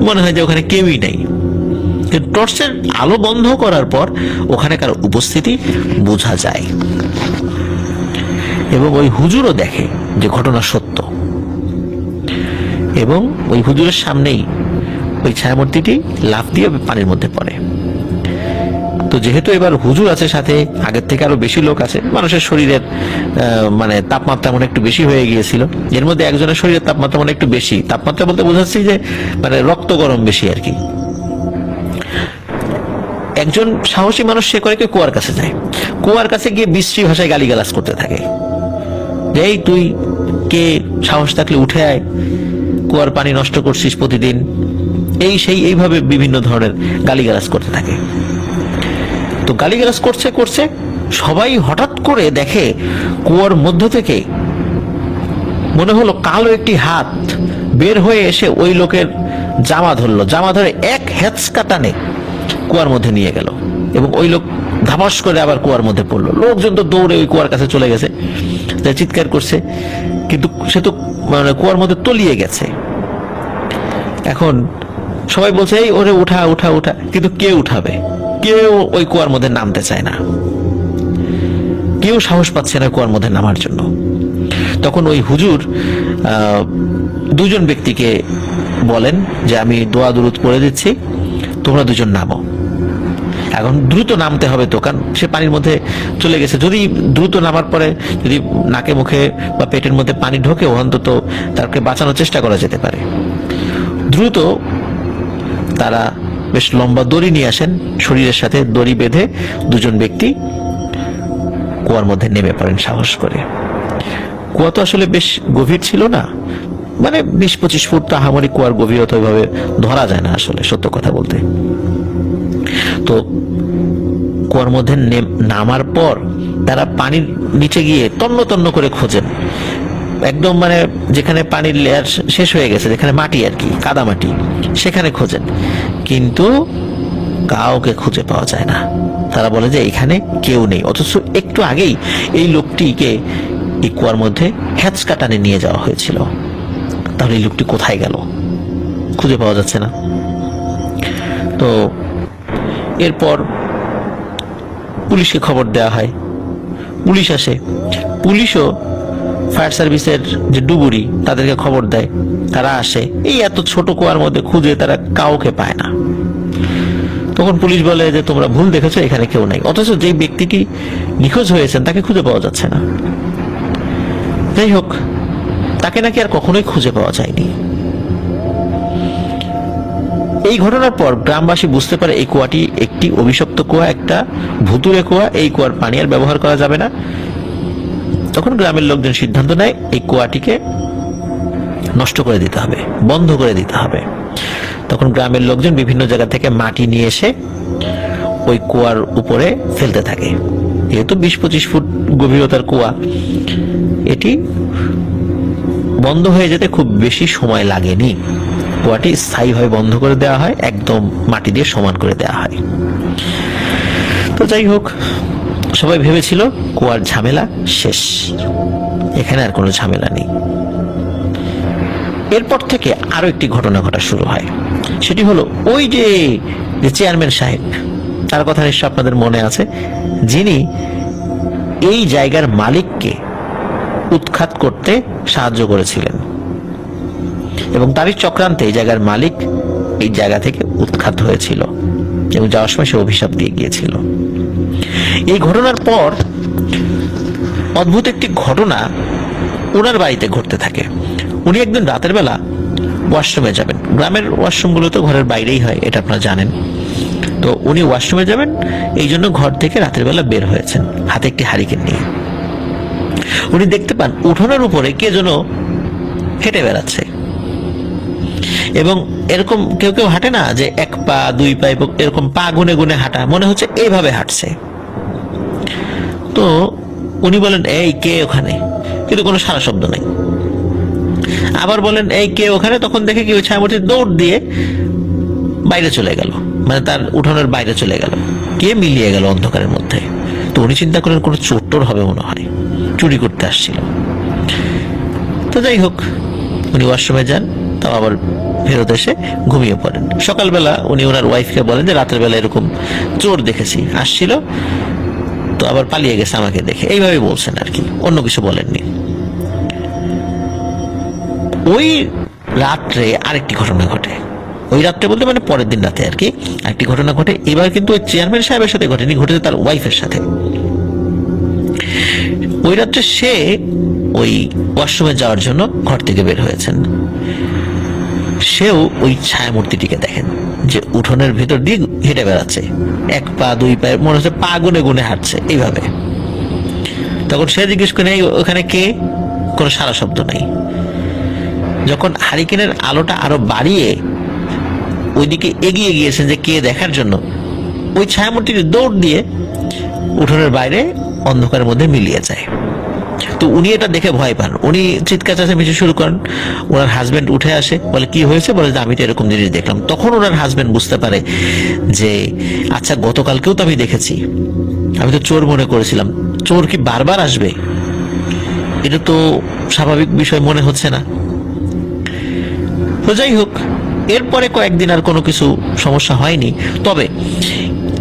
মনে হয় যে ওখানে কেউই নেই। কিন্তু টর্চের আলো বন্ধ করার পর ওখানে কারো উপস্থিতি বোঝা যায় এবং ওই হুজুরও দেখে যে ঘটনা সত্য, এবং ওই হুজুরের সামনেই ওই ছায়ামূর্তিটি লাফ দিয়ে পানির মধ্যে পড়ে। তো যেহেতু এবার হুজুর আছে সাথে, আগের থেকে আরো বেশি লোক আছে, মানুষের শরীরের মানে তাপমাত্রা মনে একটু বেশি হয়ে গিয়েছিল। এর মধ্যে একজনের শরীরের তাপমাত্রা মনে একটু বেশি, তাপমাত্রা বলতে বোঝাচ্ছি যে মানে রক্ত গরম বেশি আর কি। একজন সাহসী মানুষ সে করে কি কুয়ার কাছে যায়, কুয়ার কাছে গিয়ে বিশ্রী ভাষায় গালিগালাজ করতে থাকে, যে এই তুই কে, সাহস থাকলে উঠে আয়, কুয়ার পানি নষ্ট করছিস প্রতিদিন, এই সেই এইভাবে বিভিন্ন ধরনের গালিগালাজ করতে থাকে। তো গালিগালাজ করছে করছে সবাই হঠাৎ করে দেখে কুয়ার মধ্য থেকে মনে হলো কালো একটি হাত বের হয়ে এসে ওই লোকের জামা ধরলো, জামা ধরে এক হ্যাঁচকা টানে কুয়ার মধ্যে নিয়ে গেল এবং ওই লোক ধাপাস করে আবার কুয়ার মধ্যে পড়লো। লোকজন তো দৌড়ে ওই কুয়ার কাছে চলে গেছে, চিৎকার করছে, কিন্তু সে তো মানে কুয়ার মধ্যে তলিয়ে গেছে। এখন সবাই বলছে এই ওরে উঠা উঠা উঠা, কিন্তু কে উঠাবে? কেউ ওই কুয়ার মধ্যে নামতে চায় না, কেউ সাহস পাচ্ছে না কুয়ার মধ্যে নামার জন্য। তখন ওই হুজুর দুজন ব্যক্তিকে বলেন যে আমি দোয়া দুরুদ পড়ে দিচ্ছি, তোমরা দুজন নামো। এখন দ্রুত নামতে হবে তো, কারণ সে পানির মধ্যে চলে গেছে। যদি দ্রুত নামার পরে যদি নাকে মুখে বা পেটের মধ্যে পানি ঢোকে, অন্তত তাকে বাঁচানোর চেষ্টা করা যেতে পারে। দ্রুত তারা বেশ লম্বা দড়ি নিয়ে আসেন, শরীরের সাথে দড়ি বেঁধে দুজন ব্যক্তি কুয়ার মধ্যে নেমে পড়েন সাহস করে। কুয়া তো আসলে বেশ গভীর ছিল না, মানে 20-25 ফুট। তো আহামরি কুয়ার গভীরতা ওইভাবে ধরা যায় না আসলে, সত্য কথা বলতে। তো কুয়ার মধ্যে নামার পর তারা পানির নিচে গিয়ে তন্ন তন্ন করে খোঁজেন, একদম মানে যেখানে পানির লেয়ার শেষ হয়ে গেছে, যেখানে মাটি আর কি, কাদা মাটি, সেখানে খোঁজেন, কিন্তু কাউকে খুঁজে পাওয়া যায় না। তারা বলে যে এখানে কেউ নেই, অথচ একটু আগেই এই লোকটিকে এই কুয়ার মধ্যে হ্যাঁচকা টানে নিয়ে যাওয়া হয়েছিল। তাহলে এই লোকটি কোথায় গেল? খুঁজে পাওয়া যাচ্ছে না। তো এরপর পুলিশকে খবর দেওয়া হয়, পুলিশ আসে, পুলিশও ফায়ার সার্ভিসের যে ডুবুরি তাদেরকে খবর দেয়, তারা আসে। এই এত ছোট কুয়ার মধ্যে খুঁজে তারা কাউকে পায় না। তখন পুলিশ বলে যে তোমরা ভুল দেখেছো, এখানে কেউ নাই। অথচ যে ব্যক্তিটি নিখোঁজ হয়েছেন তাকে খুঁজে পাওয়া যাচ্ছে না। যাই হোক, তাকে নাকি আর কখনোই খুঁজে পাওয়া যায়নি। এই ঘটনার পর গ্রামবাসী বুঝতে পারে এই কুয়াটি একটি অভিশপ্ত কুয়া, একটা ভুতুড়ে কুয়া, এই কুয়ার পানি আর ব্যবহার করা যাবে না। তখন গ্রামের লোকজন সিদ্ধান্ত নেয় এই কুয়াটিকে নষ্ট করে দিতে হবে, বন্ধ করে দিতে হবে। তখন গ্রামের লোকজন বিভিন্ন জায়গা থেকে মাটি নিয়ে এসে ওই কুয়ার উপরে ফেলতে থাকে। যেহেতু 20-25 ফুট গভীরতার কুয়া, এটি বন্ধ হয়ে যেতে খুব বেশি সময় লাগেনি। কুয়াটি স্থায়ীভাবে বন্ধ করে দেওয়া হয়, একদম মাটি দিয়ে সমান করে দেওয়া হয়। তো যাই হোক, সবাই ভেবেছিল কুয়ার ঝামেলা শেষ, এখানে আর কোনো ঝামেলা নেই। এরপর থেকে আরো একটি ঘটনা ঘটা শুরু হয়। সেটি হলো ওই যে চেয়ারম্যান সাহেব, তার কথা নিশ্চয় আপনাদের মনে আছে, যিনি এই জায়গার মালিককে উৎখাত করতে সাহায্য করেছিলেন এবং তারই চক্রান্তে এই জায়গার মালিক এই জায়গা থেকে উৎখাত হয়েছিল এবং যাওয়ার সময় সে অভিশাপ দিয়ে গিয়েছিল। এই ঘটনার পর অদ্ভুত একটি ঘটনা ওনার বাড়িতে ঘটতে থাকে। উনি একদিন রাতের বেলা ওয়াশরুমে যাবেন। গ্রামের ওয়াশরুমগুলো তো ঘরের বাইরেই হয়, এটা আপনারা জানেন। তো উনি ওয়াশরুমে যাবেন, এই জন্য ঘর থেকে রাতের বেলা বের হয়েছেন, হাতে একটি হারিকেন নিয়ে। উনি দেখতে পান উঠোনের উপরে কে যেন হেঁটে বেড়াচ্ছে এবং এরকম কেউ কেউ হাঁটে না যে 1 পা 2 পা, এরকম পা গুনে গুনে হাঁটা, মনে হচ্ছে এইভাবে হাঁটছে। তো উনি বলেন এই কে ওখানে, কিন্তু কোনো সারা শব্দ নেই। আবার বলেন এই কে ওখানে, তখন দেখে কি ওই ছায়ামূর্তি দৌড় দিয়ে বাইরে চলে গেল, মানে তার উঠোনের বাইরে চলে গেল, কে মিলিয়ে গেল অন্ধকারের মধ্যে। তো উনি চিন্তা করেন কোনো চোর হবে মনে হয়, চুরি করতে আসছিল। তো যাই হোক, উনি ওয়াশরুমে যান, তাও আবার ফেরত এসে ঘুমিয়ে পড়েন। সকালবেলা উনি ওনার ওয়াইফকে বলেন যে রাতের বেলা এরকম চোর দেখেছি, আসছিল, তো আবার পালিয়ে গেছে আমাকে দেখে, এইভাবে বলছেন আর কি, অন্য কিছু বলেননি। ওই রাত্রে আরেকটি ঘটনা ঘটে, ওই রাত্রে বলতে মানে পরের দিন রাতে আর কি আরেকটি ঘটনা ঘটে। এবার কিন্তু ওই চেয়ারম্যান সাহেবের সাথে ঘটেনি, ঘটেছে তার ওয়াইফের সাথে। ওই রাত্রে সে ওই ওয়াশরুমে যাওয়ার জন্য ঘর থেকে বের হয়েছেন। সেও ওই ছায়ামূর্তিটিকে দেখেন যে উঠোনের ভিতর দিয়ে হেঁটে বেড়াচ্ছে, 1 পা 2 পা, মনে হচ্ছে পা গুনে গুনে হাঁটছে এইভাবে। তখন সে জিজ্ঞেস করে ওখানে কে, কোনো সারা শব্দ নাই। যখন হারিকেনের আলোটা আরো বাড়িয়ে ওইদিকে এগিয়ে গিয়েছেন যে কে দেখার জন্য, ওই ছায়ামূর্তিটি দৌড় দিয়ে উঠোনের বাইরে অন্ধকারের মধ্যে মিলিয়ে যায়। তো উনি এটা দেখে ভয় পান, উনি চিৎকার চেঁচামেচি শুরু করেন। ওনার হাজবেন্ড উঠে আসে, বলে কি হয়েছে, বলে যে আমি তো এরকম জিনিস দেখলাম। তখন ওনার হাজবেন্ড বুঝতে পারে যে আচ্ছা গতকালকেও তো আমি দেখেছি, আমি তো চোর মনে করেছিলাম, চোর কি বারবার আসবে? এটা তো স্বাভাবিক বিষয় মনে হচ্ছে না। তো যাই হোক, এরপরে কয়েকদিন আর কোনো কিছু সমস্যা হয়নি। তবে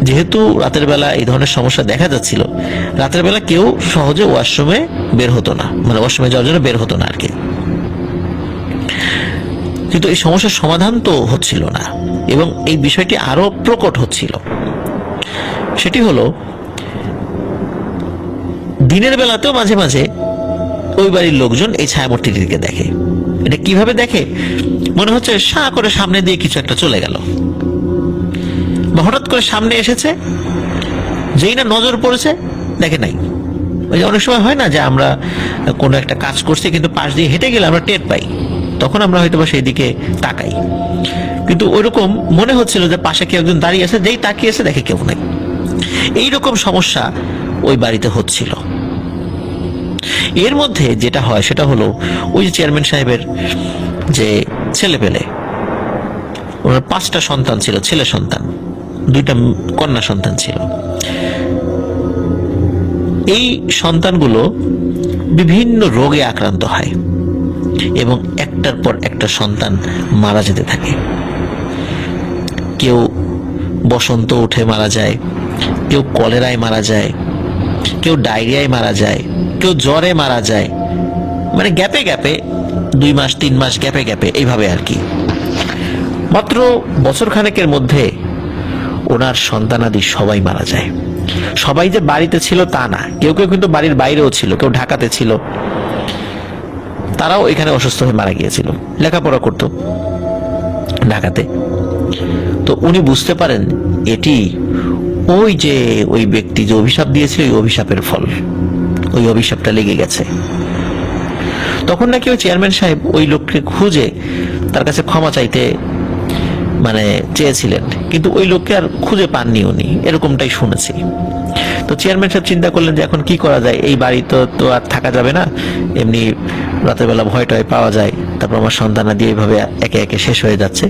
যেহেতু রাতের বেলা এই ধরনের সমস্যা দেখা যাচ্ছিল, রাতের বেলা কেউ সহজে ওয়াশরুমে বের হতো না, মানে ওয়াশরুমে যাওয়ার জন্য বের হতো না আর কি। কিন্তু এই সমস্যার সমাধান তো হচ্ছিল না, এবং এই বিষয়টি আরো প্রকট হচ্ছিল। সেটি হলো, দিনের বেলাতেও মাঝে মাঝে ওই বাড়ির লোকজন এই ছায়ামূর্তিটিকে দেখে। এটা কিভাবে দেখে? মনে হচ্ছে সাঁ করে সামনে দিয়ে কিছু একটা চলে গেল, বা হঠাৎ করে সামনে এসেছে, যেই না নজর পড়েছে দেখে নাই। ওই যে অনেক সময় হয় না যে আমরা কোনো একটা কাজ করছি কিন্তু পাশ দিয়ে হেঁটে গেলে আমরা টের পাই, তখন আমরা হয়তো বা সেই দিকে তাকাই, কিন্তু ওইরকম মনে হচ্ছিল যে পাশে কেউ একজন দাঁড়িয়ে আছে, যেই তাকিয়েছে দেখে কেউ নাই। এইরকম সমস্যা ওই বাড়িতে হচ্ছিল। এর মধ্যে যেটা হয় সেটা হলো, ওই যে চেয়ারম্যান সাহেবের যে ছেলে পেলে, ওনার 5টা সন্তান ছিল, ছেলে সন্তান, 2টা কন্যা সন্তান ছিল। এই সন্তানগুলো বিভিন্ন রোগে আক্রান্ত হয় এবং একটার পর একটা সন্তান মারা যেতে থাকে। কেউ বসন্ত উঠে মারা যায়, কেউ কলেরায় মারা যায়, কেউ ডায়রিয়ায় মারা যায়, কেউ জ্বরে মারা যায়, মানে গ্যাপে গ্যাপে 2 মাস 3 মাস গ্যাপে গ্যাপে এইভাবে আর কি। মাত্র বছর খানেকের মধ্যে ওনার সন্তানাদি সবাই মারা যায়। সবাই যে বাড়িতে ছিল তা না, কেউ কেউ কিন্তু বাড়ির বাইরেও ছিল, কেউ ঢাকাতে ছিল, তারাও এখানে অসুস্থ হয়ে মারা গিয়েছিল, লেখাপড়া করতো ঢাকাতে। তো উনি বুঝতে পারেন এটি ওই যে ওই ব্যক্তি যে অভিশাপ দিয়েছিল, ওই অভিশাপের ফল, ওই অভিশাপটা লেগে গেছে। তখন নাকি ওই চেয়ারম্যান সাহেব ওই লোককে খুঁজে তার কাছে ক্ষমা চাইতে মানে চেয়েছিলেন, কিন্তু ওই লোককে আর খুঁজে পাননি উনি, এরকমটাই শুনেছি। তো চেয়ারম্যান সাহেব চিন্তা করলেন যে এখন কি করা যায়, এই বাড়ি তো আর থাকা যাবে না, এমনি রাতের বেলা ভয় টয় পাওয়া যায়, তারপর আমার সন্তানাদি এইভাবে একে একে শেষ হয়ে যাচ্ছে।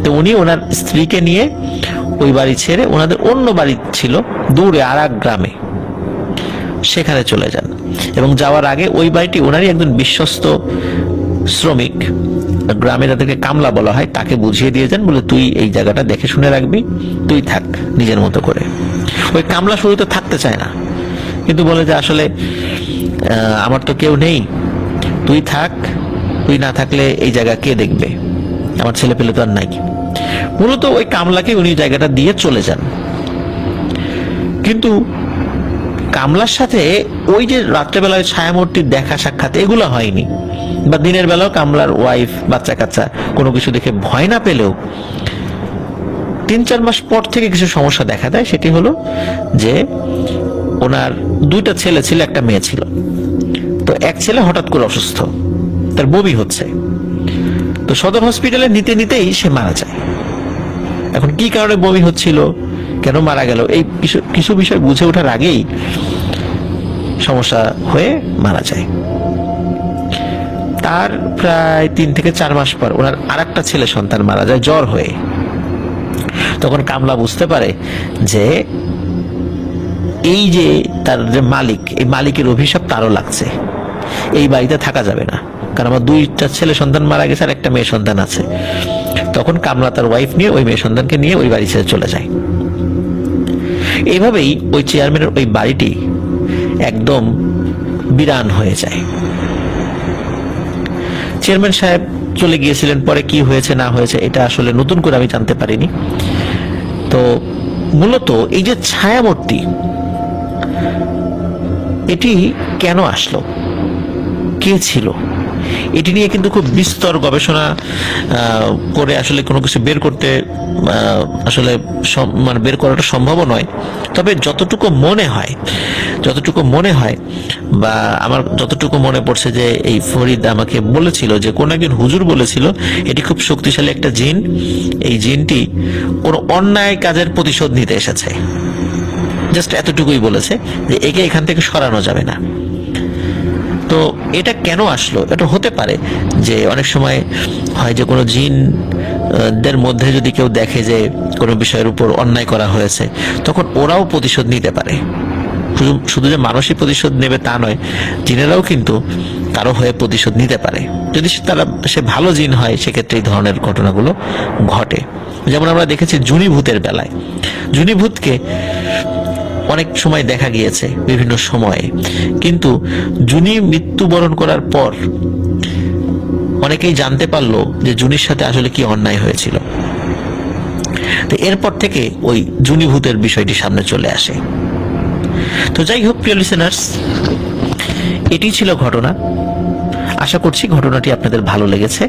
তো উনি ওনার স্ত্রীকে নিয়ে ওই বাড়ি ছেড়ে ওনাদের অন্য বাড়ি ছিল দূরে আর এক গ্রামে, সেখানে চলে যান। এবং যাওয়ার আগে ওই বাড়িটি ওনারই একজন বিশ্বস্ত শ্রমিক, গ্রামে যাদেরকে কামলা বলা হয়, তাকে বুঝিয়ে দিয়ে যান, বলে তুই এই জায়গাটা দেখে শুনে রাখবি, তুই থাক নিজের মতো করে। ওই কামলা শুরুতে থাকতে চায় না, কিন্তু বলে যে আসলে আমার তো কেউ নেই, তুই থাক, তুই না থাকলে এই জায়গা কে দেখবে, আমার ছেলে পেলে তো আর নাই। মূলত ওই কামলাকে উনি জায়গাটা দিয়ে চলে যান। কিন্তু কামলার সাথে ওই যে রাত্রেবেলায় ছায়ামূর্তির দেখা সাক্ষাৎ এগুলো হয়নি, বা দিনের বেলাও কামলার ওয়াইফ বাচ্চা কাচ্চা কোনো কিছু দেখে ভয় না পেলেও 3-4 মাস পর থেকে কিছু সমস্যা দেখা দেয়। সেটি হলো যে ওনার 2টা ছেলে ছিল, একটা মেয়ে ছিল। তো এক ছেলে হঠাৎ করে অসুস্থ, তার বমি হচ্ছে, তো সদর হসপিটালে নিতে নিতেই সে মারা যায়। এখন কি কারণে বমি হচ্ছিল, কেন মারা গেল, এই কিছু বিষয় বুঝে ওঠার আগেই সমস্যা হয়ে মারা যায়। তার প্রায় 3 থেকে 4 মাস পর ওনার আরেকটা ছেলে সন্তান মারা যায় জ্বর হয়ে। তখন কামলা বুঝতে পারে যে এই যে তার যে মালিক, এই মালিকের অভিশাপ তারও লাগছে, এই বাড়িতে থাকা যাবে না, কারণ আমার 2টা ছেলে সন্তান মারা গেছে আর একটা মেয়ে সন্তান আছে। তখন কামলা তার ওয়াইফ নিয়ে ওই মেয়ে সন্তানকে নিয়ে ওই বাড়ি ছেড়ে চলে যায়। এইভাবেই ওই চেয়ারম্যানের ওই বাড়িটি একদম বিরান হয়ে যায়। চেয়ারম্যান সাহেব চলে গিয়েছিলেন, পরে কি হয়েছে না হয়েছে এটা আসলে নতুন করে আমি জানতে পারিনি। তো মূলত এই যে ছায়ামূর্তি, এটি কেন আসলো, কে ছিল, এটি নিয়ে কিন্তু খুব বিস্তর গবেষণা করে আসলে কোনো কিছু বের করতে আসলে মানে বের করাটা সম্ভব নয়। তবে যতটুকু মনে হয় বা আমার যতটুকু মনে পড়ছে যে এই ফরিদ আমাকে বলেছিল যে কোন একজন হুজুর বলেছিল এটি খুব শক্তিশালী একটা জিন, এই জিনটি কোনো অন্যায় কাজের প্রতিশোধ নিতে এসেছে, জাস্ট এতটুকুই বলেছে যে একে এখান থেকে সরানো যাবে না। তো এটা কেন আসলো? এটা হতে পারে যে অনেক সময় হয় যে কোনো জিন দের মধ্যে যদি কেউ দেখে যে কোনো বিষয়ের উপর অন্যায় করা হয়েছে, তখন ওরাও প্রতিশোধ নিতে পারে। শুধু যে মানুষই প্রতিশোধ নেবে তা নয়, জিনেরাও কিন্তু কারো হয়ে প্রতিশোধ নিতে পারে। যদি সে ভালো জিন হয়, সেক্ষেত্রে এই ধরনের ঘটনাগুলো ঘটে। যেমন আমরা দেখেছি জুনিভূতের বেলায়, জুনিভূতকে অনেক সময় দেখা গিয়েছে বিভিন্ন সময়ে, কিন্তু জুনি মৃত্যুবরণ করার পর অনেকেই জানতে পারলো যে জুনির সাথে আসলে কি অন্যায় হয়েছিল। তো এরপর থেকে ওই জুনিভূতের বিষয়টি সামনে চলে আসে। তো যাই হোক প্রিয় লিসেনার্স, এটি ছিল ঘটনা। আশা করছি ঘটনাটি আপনাদের ভালো লেগেছে।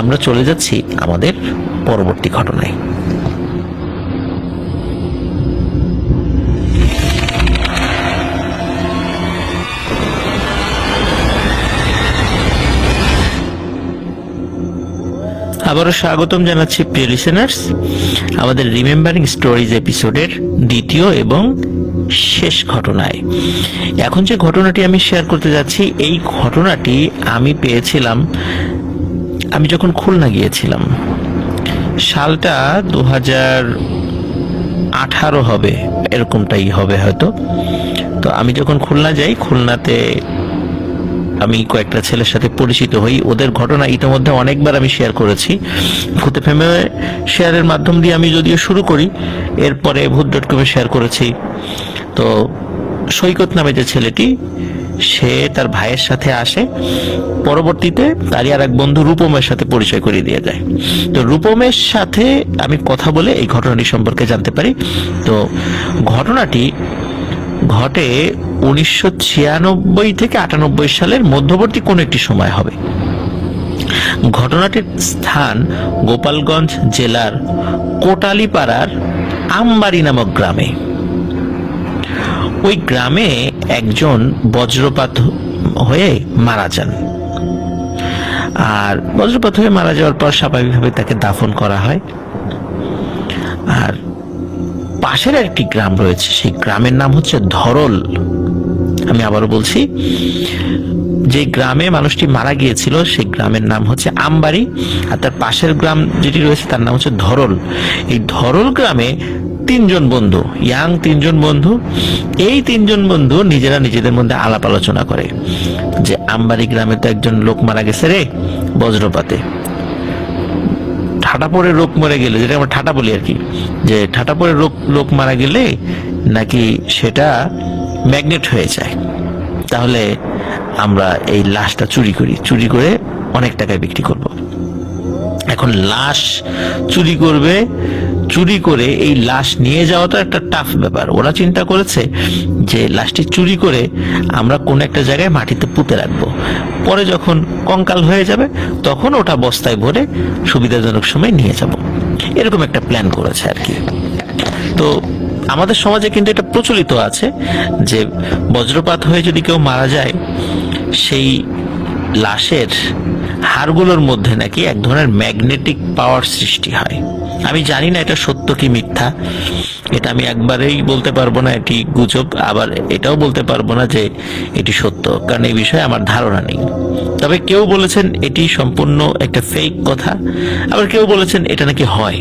আমরা চলে যাচ্ছি আমাদের পরবর্তী ঘটনায়। আবারও স্বাগতম জানাচ্ছি প্রিয় লিসেনার্স আমাদের রিমেম্বারিং স্টোরিজ এপিসোডের দ্বিতীয় এবং শেষ ঘটনায়। এখন যে ঘটনাটি আমি শেয়ার করতে যাচ্ছি, এই ঘটনাটি আমি পেয়েছিলাম আমি যখন খুলনা গিয়েছিলাম। সালটা 2018 হবে, এরকমটাই হবে হয়তো। তো আমি যখন খুলনা যাই, খুলনাতে আমি কয়েকটা ছেলের সাথে পরিচিত হই। ওদের ঘটনা ইতিমধ্যে অনেকবার আমি শেয়ার করেছি। ভূতে ফেমে শেয়ারের মাধ্যম দিয়ে আমি যদিও শুরু করি, এরপরে ভূত.com শেয়ার করেছি। তো সৈকত নামে যে ছেলেটি, সে তার ভাইয়ের সাথে আসে, পরবর্তীতে তারই আর এক বন্ধু রূপমের সাথে পরিচয় করিয়ে দিয়ে যায়। তো রূপমের সাথে আমি কথা বলে এই ঘটনাটি সম্পর্কে জানতে পারি। তো ঘটনাটি ঘটে 1996 থেকে 98 সালের মধ্যবর্তী কোন একটি সময় হবে। ঘটনাটির স্থান গোপালগঞ্জ জেলার কোটালীপাড়ার আমবাড়ি নামক গ্রামে। ওই গ্রামে একজন বজ্রপাত হয়ে মারা যান, আর বজ্রপাত হয়ে মারা যাওয়ার পর স্বাভাবিকভাবে তাকে দাফন করা হয়। আর পাশের একটি গ্রাম রয়েছে, সেই গ্রামের নাম হচ্ছে ধরল। আমি আবারও বলছি, যে গ্রামে মানুষটি মারা গিয়েছিল সেই গ্রামের নাম হচ্ছে আমবাড়ি, আর তার পাশের গ্রাম যেটি রয়েছে তার নাম হচ্ছে ধরল। এই ধরল গ্রামে তিনজন বন্ধু, ইয়াং তিনজন বন্ধু, এই তিনজন বন্ধু নিজেরা নিজেদের মধ্যে আলাপ আলোচনা করে যে আমবাড়ি গ্রামে তো একজন লোক মারা গেছে রে বজ্রপাতে। ঠাটা পড়ে লোক মরে গেলে, যেটা আমরা ঠাটা বলি আর কি, যে ঠাটা পড়ে লোক মারা গেলে নাকি সেটা ম্যাগনেট হয়ে যায়। তাহলে আমরা এই লাশটা চুরি করে অনেক টাকায় বিক্রি করব। এখন লাশ চুরি করে এই লাশ নিয়ে যাওয়া তো একটা টাফ ব্যাপার। ওরা চিন্তা করেছে যে লাশটি চুরি করে আমরা কোন একটা জায়গায় মাটিতে পুঁতে রাখবো, পরে যখন কঙ্কাল হয়ে যাবে তখন ওটা বস্তায় ভরে সুবিধাজনক সময় নিয়ে যাব। এরকম একটা প্ল্যান করেছে আর কি। তো আমাদের সমাজে কিন্তু এটা প্রচলিত আছে যে বজ্রপাত হয়ে যদি কেউ মারা যায়, সেই লাশের হাড়গুলোর মধ্যে নাকি এক ধরনের ম্যাগনেটিক পাওয়ার সৃষ্টি হয়। আমি জানি না এটা সত্য কি মিথ্যা, এটা আমি একবারেই বলতে পারবো না এটি গুজব, আবার এটাও বলতে পারবো না যে এটি সত্য, কারণ এই বিষয়ে আমার ধারণা নেই। তবে কেউ বলেছেন এটি সম্পূর্ণ একটা ফেক কথা, আবার কেউ বলেছেন এটা নাকি হয়।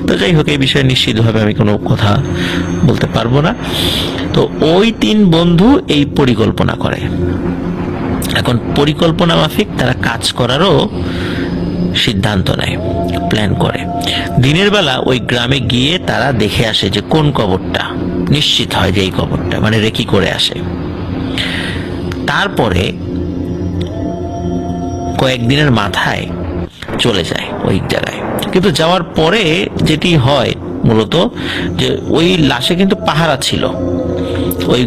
তো যাই হোক, এই বিষয়ে নিশ্চিতভাবে আমি কোনো কথা বলতে পারবো না। তো ওই তিন বন্ধু এই পরিকল্পনা করে। এখন পরিকল্পনা মাফিক তারা কাজ করারও সিদ্ধান্ত নেয়, প্ল্যান করে। দিনের বেলা ওই গ্রামে গিয়ে তারা দেখে আসে যে কোন কবরটা, নিশ্চিত হয় যে এই কবরটা, মানে রেকি করে আসে। তারপরে কয়েকদিনের মাথায় চলে যায় ওই জায়গায়। কিন্তু যাওয়ার পরে যেটি হয় মূলত, যে ওই লাশে কিন্তু পাহারা ছিল। ওই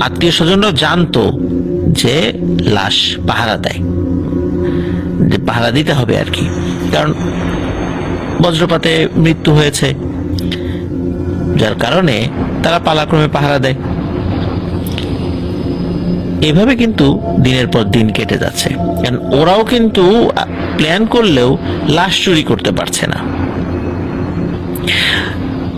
আত্মীয় স্বজনরাও জানতো যে লাশ পাহারা দেয়, যে পাহারা দিতে হবে আর কি, কারণ বজ্রপাতে মৃত্যু হয়েছে, যার কারণে তারা পালাক্রমে পাহারা দেয়। এভাবে কিন্তু দিনের পর দিন কেটে যাচ্ছে, কারণ ওরাও কিন্তু প্ল্যান করলেও লাশ চুরি করতে পারছে না।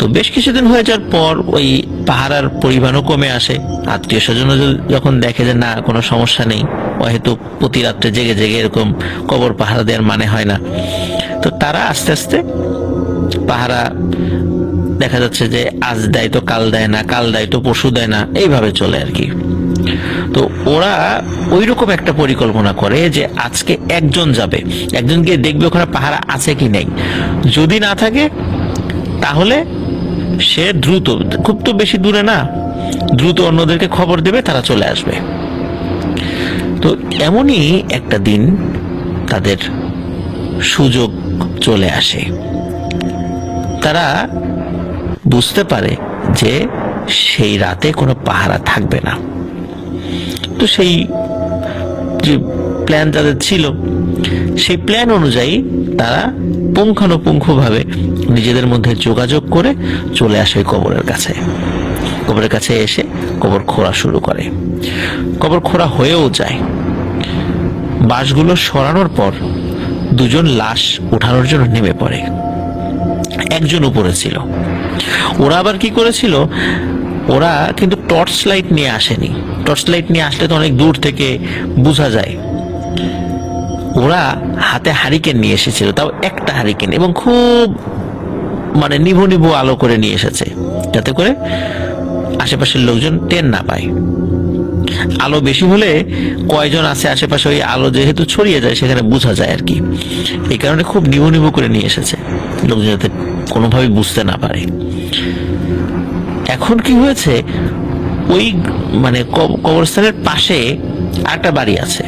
তো বেশ কিছুদিন হয়ে যাওয়ার পর ওই পাহারার পরিমাণও কমে আসে। আত্মীয় স্বজন যখন দেখে যে না কোনো সমস্যা নেই, হয়তো প্রতি রাত্রে জেগে জেগে এরকম কবর পাহারা দেওয়ার মানে হয় না, তো তারা আস্তে আস্তে পাহারা দেখা যাচ্ছে যে আজ দেয় তো কাল দেয় না, কাল দেয় তো পরশু দেয় না, এইভাবে চলে আর কি। তো ওরা ওইরকম একটা পরিকল্পনা করে যে আজকে একজন যাবে, একজন গিয়ে দেখবে ওখানে পাহারা আছে কি নেই, যদি না থাকে তাহলে সে দ্রুত, খুব তো বেশি দূরে না, দ্রুত অন্যদেরকে খবর দেবে, তারা চলে আসবে। তো এমনই একটা দিন তাদের সুযোগ চলে আসে। তারা বুঝতে পারে যে সেই রাতে কোনো পাহারা থাকবে না। তো সেই যে প্ল্যান তাদের ছিল, সেই প্ল্যান অনুযায়ী তারা পুঙ্খানুপুঙ্খভাবে নিজেদের মধ্যে যোগাযোগ করে চলে আসে কবরের কাছে। কবরের কাছে এসে কবর খোঁড়া শুরু করে। কবর খোঁড়া হয়েও যায়। বাঁশগুলো সরানোর পর দুজন লাশ উঠানোর জন্য নেমে পড়ে। একজন উপরে ছিল। ওরা আবার কি করেছিল, ওরা কিন্তু টর্চ লাইট নিয়ে আসেনি। টর্চ লাইট নিয়ে আসলে তো অনেক দূর থেকে বোঝা যায়। ওরা হাতে হারিকেন নিয়ে এসেছিল, তাও একটা হারিকেন, এবং খুব মানে নিভু নিভু আলো করে নিয়ে এসেছে, যাতে করে আশেপাশের লোকজন টের না পায়। আলো বেশি হলে কয়জন আছে আশেপাশে, ওই আলো যেহেতু ছড়িয়ে যায় সেখানে বোঝা যায় আর কি। এই কারণে খুব নিভু নিভু করে নিয়ে এসেছে, লোকজন যাতে কোনোভাবে বুঝতে না পারে। এখন কি হয়েছে, ওই মানে কবরস্থানের পাশে একটা বাড়ি আছে।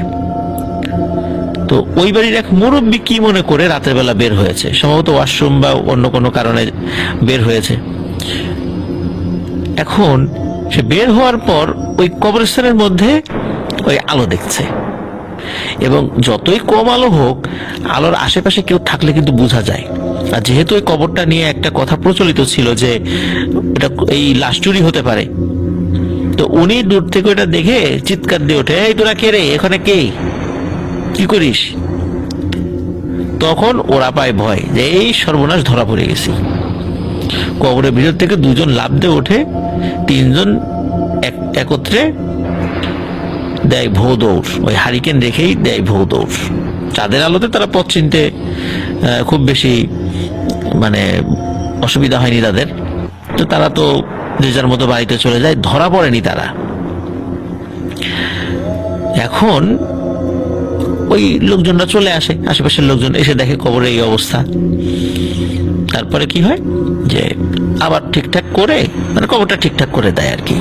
তো ওই বাড়ির এক মুরব্বী কি মনে করে রাতের বেলা বের হয়েছে, সম্ভবত ওয়াশরুম বা অন্য কোনো কারণে বের হয়েছে। এখন সে বের হওয়ার পর ওই কবরস্থানের মধ্যে ওই আলো দেখছে, এবং যতই কম আলো হোক, আলোর আশেপাশে কেউ থাকলে কিন্তু বোঝা যায়। আর যেহেতু ওই কবরটা নিয়ে একটা কথা প্রচলিত ছিল যে এটা এই লাশ চুরি হতে পারে, তো উনি দূর থেকে ওটা দেখে চিৎকার দিয়ে ওঠে, এই তোরা কে রে, এখানে কে, কি করিস? তখন ওরা পায় ভয় যে এই সর্বনাশ, ধরা পড়ে গেছি। কবরের ভিতর থেকে দুজন লাফ দিয়ে ওঠে, তিনজন একত্রে দেয় ভৌ দৌড়, ওই হারিকেন রেখেই দেয় ভৌ দৌড়। চাঁদের আলোতে তারা পথ চিনতে খুব বেশি মানে অসুবিধা হয়নি তাদের। তো তারা তো যে যার মতো বাড়িতে চলে যায়, ধরা পড়েনি তারা। এখন ওই লোকজনরা চলে আসে, আশেপাশের লোকজন এসে দেখে কবরের এই অবস্থা। তারপরে কি হয় যে আবার ঠিকঠাক করে, মানে কবরটা ঠিকঠাক করে দেয় আর কি।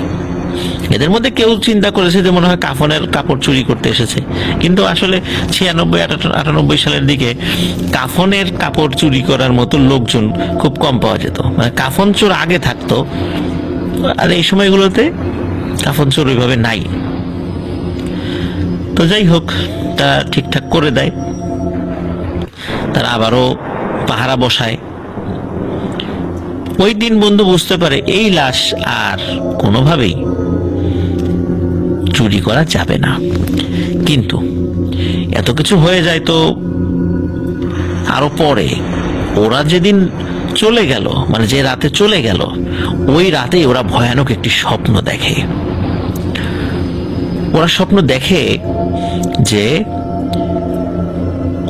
এদের মধ্যে কেউ চিন্তা করেছে যে মনে হয় কাফনের কাপড় চুরি করতে এসেছে, কিন্তু আসলে 96-98 সালের দিকে কাফনের কাপড় চুরি করার মতো লোকজন খুব কম পাওয়া যেত। মানে কাফন চোর আগে থাকতো, আর এই সময়গুলোতে কাফন চোর ওইভাবে নাই। তো যাই হোক, তা ঠিকঠাক করে দেয়। তারা আবারও পাহারা বসায়। ওই দিন বন্ধু বুঝতে পারে এই লাশ আর কোনোভাবেই চুরি করা যাবে না। কিন্তু এত কিছু হয়ে যায় তো আরো পরে, ওরা যেদিন চলে গেল, মানে যে রাতে চলে গেল, ওই রাতে ওরা ভয়ানক একটি স্বপ্ন দেখে। ওরা স্বপ্ন দেখে যে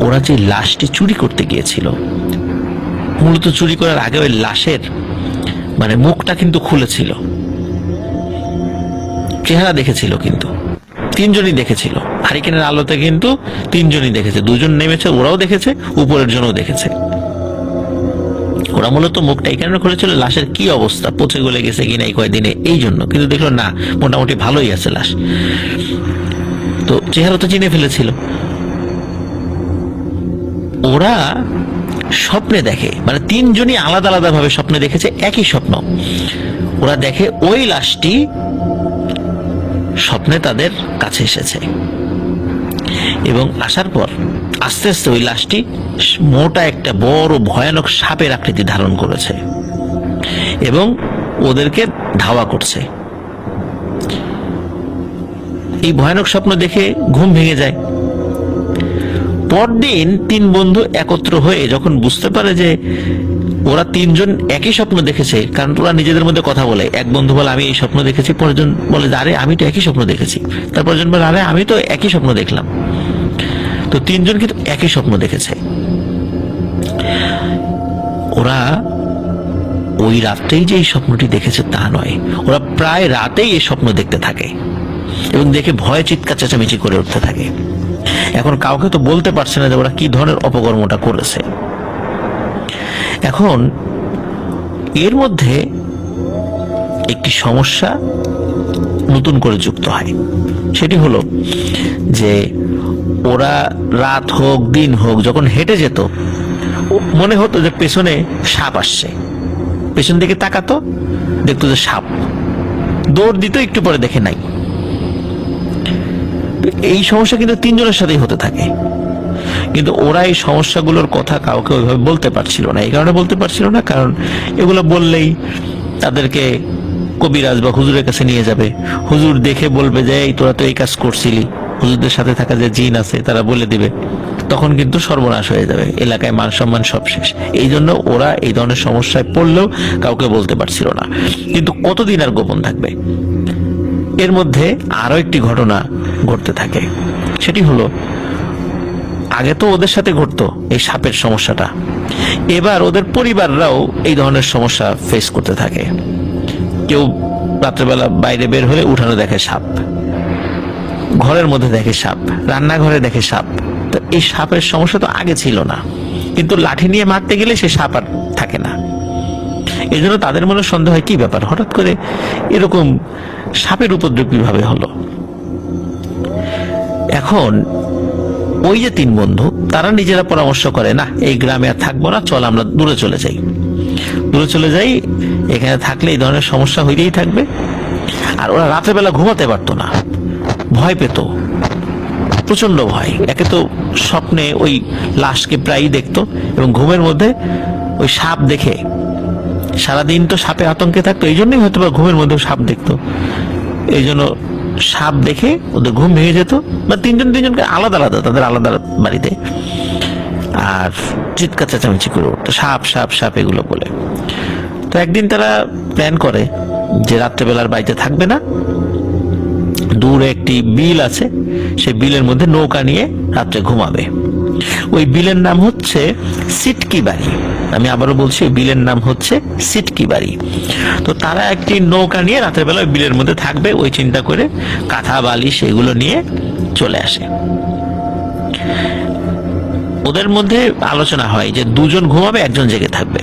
ওরা যে লাশটি চুরি করতে গিয়েছিল, মূলত চুরি করার আগে ওই লাশের মানে মুখটা কিন্তু খুলেছিল, চেহারা দেখেছিল, কিন্তু তিনজনই দেখেছিল। হারিকেনের আলোতে কিন্তু তিনজনই দেখেছে, দুজন নেমেছে, ওরাও দেখেছে, উপরের জনও দেখেছে। ওরা মূলত মুখটা এই কারণে খুলেছিল, লাশের কি অবস্থা, পচে গলে গেছে কিনা এই কয়েকদিনে, এই জন্য। কিন্তু দেখলো না, মোটামুটি ভালোই আছে লাশ। তো চেহারা তো চিনে ফেলেছিল। ওরা স্বপ্নে দেখে, মানে তিনজনই আলাদা আলাদা ভাবে স্বপ্নে দেখেছে একই স্বপ্ন। ওরা দেখে ওই লাশটি স্বপ্নে তাদের কাছে এসেছে, এবং আসার পর আস্তে আস্তে ওই লাশটি মোটা একটা বড় ভয়ানক সাপের আকৃতি ধারণ করেছে এবং ওদেরকে ধাওয়া করছে। এই ভয়ানক স্বপ্ন দেখে ঘুম ভেঙে যায়। পরদিন তিন বন্ধু একত্র হয়ে যখন বুঝতে পারে যে ওরা তিনজন একই স্বপ্ন দেখেছে, কারণ ওরা নিজেদের মধ্যে কথা বলে। এক বন্ধু বলে আমি এই স্বপ্ন দেখেছি, পরেরজন বলে আরে আমি তো একই স্বপ্ন দেখেছি, তারপরজন বলে আরে আমি তো একই স্বপ্ন দেখলাম। তো তিনজন কিন্তু একই স্বপ্ন দেখেছে। ওরা ওই রাতেই যে এই স্বপ্নটি দেখেছে তা নয়, ওরা প্রায় রাতেই এই স্বপ্ন দেখতে থাকে এবং দেখে ভয়ে চিৎকার চেঁচামেচি করে উঠতে থাকে। এখন কাউকে তো বলতে পারছে না যে ওরা কি ধরনের অপকর্মটা করেছে। এখন এর মধ্যে একটি সমস্যা নতুন করে যুক্ত হয়। সেটি হলো যে ওরা রাত হোক দিন হোক যখন হেঁটে যেত, মনে হতো যে পেছনে সাপ আসছে, পেছন দিকে তাকাতো, দেখতো যে সাপ, দৌড় দিত, একটু পরে দেখে নাই। এই সমস্যা কিন্তু তিনজনের সাথেই হতে থাকে, কিন্তু ওরা এই সমস্যাগুলোর কথা কাউকে ওইভাবে বলতে পারছিল না। এই কারণে বলতে পারছিল না কারণ এগুলো বললেই তাদেরকে কবিরাজ বা হুজুরের কাছে নিয়ে যাবে, হুজুর দেখে বলবে যে এই তোরা তো এই কাজ করছিলি, হুজুরদের সাথে থাকা যে জিন আছে তারা বলে দিবে, তখন কিন্তু সর্বনাশ হয়ে যাবে, এলাকায় মান সম্মান সব শেষ। এই জন্য ওরা এই ধরনের সমস্যায় পড়লেও কাউকে বলতে পারছিল না। কিন্তু কতদিন আর গোপন থাকবে? এর মধ্যে আরো একটি ঘটনা ঘটতে থাকে। সেটি হলো, আগে তো ওদের সাথে ঘটতো এই সাপের সমস্যাটা, এবার ওদের পরিবাররাও এই ধরনের সমস্যা ফেস করতে থাকে। কেউ রাত্রেবেলা বাইরে বের হলে উঠানে দেখে সাপ, ঘরের মধ্যে দেখে সাপ, রান্নাঘরে দেখে সাপ। তো এই সাপের সমস্যা তো আগে ছিল না, কিন্তু লাঠি নিয়ে মারতে গেলে সে সাপ আর থাকে না। এই জন্য তাদের মনে সন্দেহ হয় কি ব্যাপার, হঠাৎ করে এরকম সাপের উপদ্রব কিভাবে হলো। এখন ওই যে তিন বন্ধু, তারা নিজেরা পরামর্শ করে, না এই গ্রামে আর থাকবো না, চল আমরা দূরে চলে যাই, দূরে চলে যাই, এখানে থাকলে এই ধরনের সমস্যা হইতেই থাকবে। আর ওরা রাতের বেলা ঘুমাতে পারতো না, ভয় পেত, প্রচন্ড ভয়। একে তো স্বপ্নে ওই লাশকে প্রায়ই দেখতো এবং ঘুমের মধ্যে ওই সাপ দেখে সারাদিন তো সাপে আতঙ্কে থাকতো, এই জন্যই হয়তো বা ঘুমের মধ্যে সাপ দেখতো। এই জন্য সাপ দেখে ওদের ঘুম ভেঙে যেত, বা তিনজনকে আলাদা আলাদা, তাদের আলাদা বাড়িতে, আর চিৎকার চেঁচামেচি করে উঠতো সাপ সাপ সাপ এগুলো বলে। তো একদিন তারা প্ল্যান করে যে রাত্রেবেলার বাড়িতে থাকবে না, দূরে একটি বিল আছে, সেই বিলের মধ্যে নৌকা নিয়ে রাত্রে ঘুমাবে। ওই বিলের নাম হচ্ছে সিটকি বাড়ি। আমি আবারও বলছি, ওই বিলের নাম হচ্ছে সিটকি বাড়ি। তো তারা একটি নৌকা নিয়ে রাতের বেলা বিলের মধ্যে থাকবে, ওই চিন্তা করে কাঁথা বালিশ এগুলো নিয়ে চলে আসে। ওদের মধ্যে আলোচনা হয় যে দুজন ঘুমাবে, একজন জেগে থাকবে।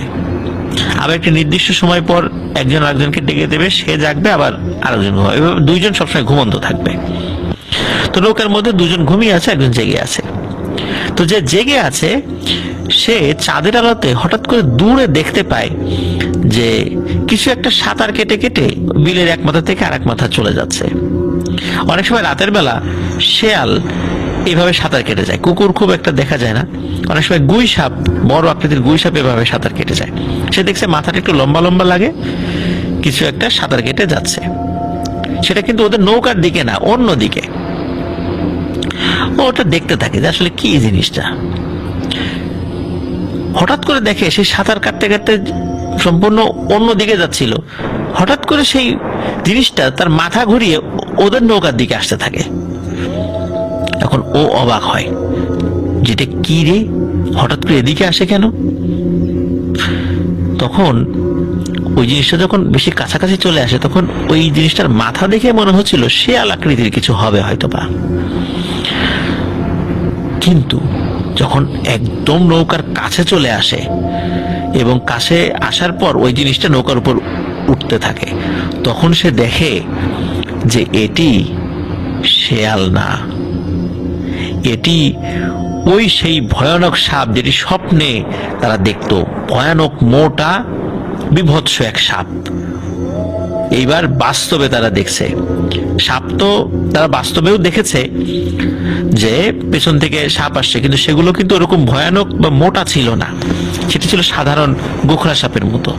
আবার একটি নির্দিষ্ট সময় পর একজন আরেকজনকে ডেকে দেবে, সে জাগবে, আবার আরেকজন ঘুমাবে, এভাবে দুইজন সবসময় ঘুমন্ত থাকবে। তো নৌকার মধ্যে দুজন ঘুমিয়ে আছে, একজন জেগে আছে। তো যে জেগে আছে সে চাঁদের আলোতে হঠাৎ করে দূরে দেখতে পায় যে কিছু একটা সাঁতার কেটে কেটে বিলের এক মাথা থেকে আরেক মাথা চলে যাচ্ছে। অনেক সময় রাতের বেলা শেয়াল এভাবে সাঁতার কেটে যায়, কুকুর খুব একটা দেখা যায় না। অনেক সময় গুই সাপ, বড় আকৃতির গুই সাপ এভাবে সাঁতার কেটে যায়। সে দেখছে মাথাটা একটু লম্বা লম্বা লাগে, কিছু একটা সাঁতার কেটে যাচ্ছে। সেটা কিন্তু ওদের নৌকার দিকে না, অন্য দিকে। ওটা দেখতে থাকে যে আসলে কি জিনিসটা। হঠাৎ করে দেখে সেই সাঁতার কাটতে কাটতে সম্পূর্ণ অন্য দিকে যাচ্ছিল, হঠাৎ করে সেই জিনিসটা তার মাথা ঘুরিয়ে ওদের নৌকার দিকে আসতে থাকে। এখন ও অবাক হয়, যেটা কি রে, হঠাৎ করে এদিকে আসে কেন? তখন ওই জিনিসটা যখন বেশি কাছাকাছি চলে আসে, তখন ওই জিনিসটার মাথা দেখে মনে হচ্ছিল শেয়াল আকৃতির কিছু হবে হয়তো বা। কিন্তু যখন একদম নৌকার কাছে চলে আসে এবং কাছে আসার পর ওই জিনিসটা নৌকার উপর উঠতে থাকে, তখন সে দেখে যে এটি শেয়াল না, এটি ওই সেই ভয়ানক সাপ যেটি স্বপ্নে তারা দেখতো, ভয়ানক মোটা বিভৎস এক সাপ। এইবার বাস্তবে তারা দেখছে সাপ। তো তারা বাস্তবেও দেখেছে যে পেছন থেকে সাপ আসছে, কিন্তু সেগুলো কিন্তু ওরকম ভয়ানক বা মোটা ছিল না, সেটি ছিল সাধারণ গোখরা সাপের মতো।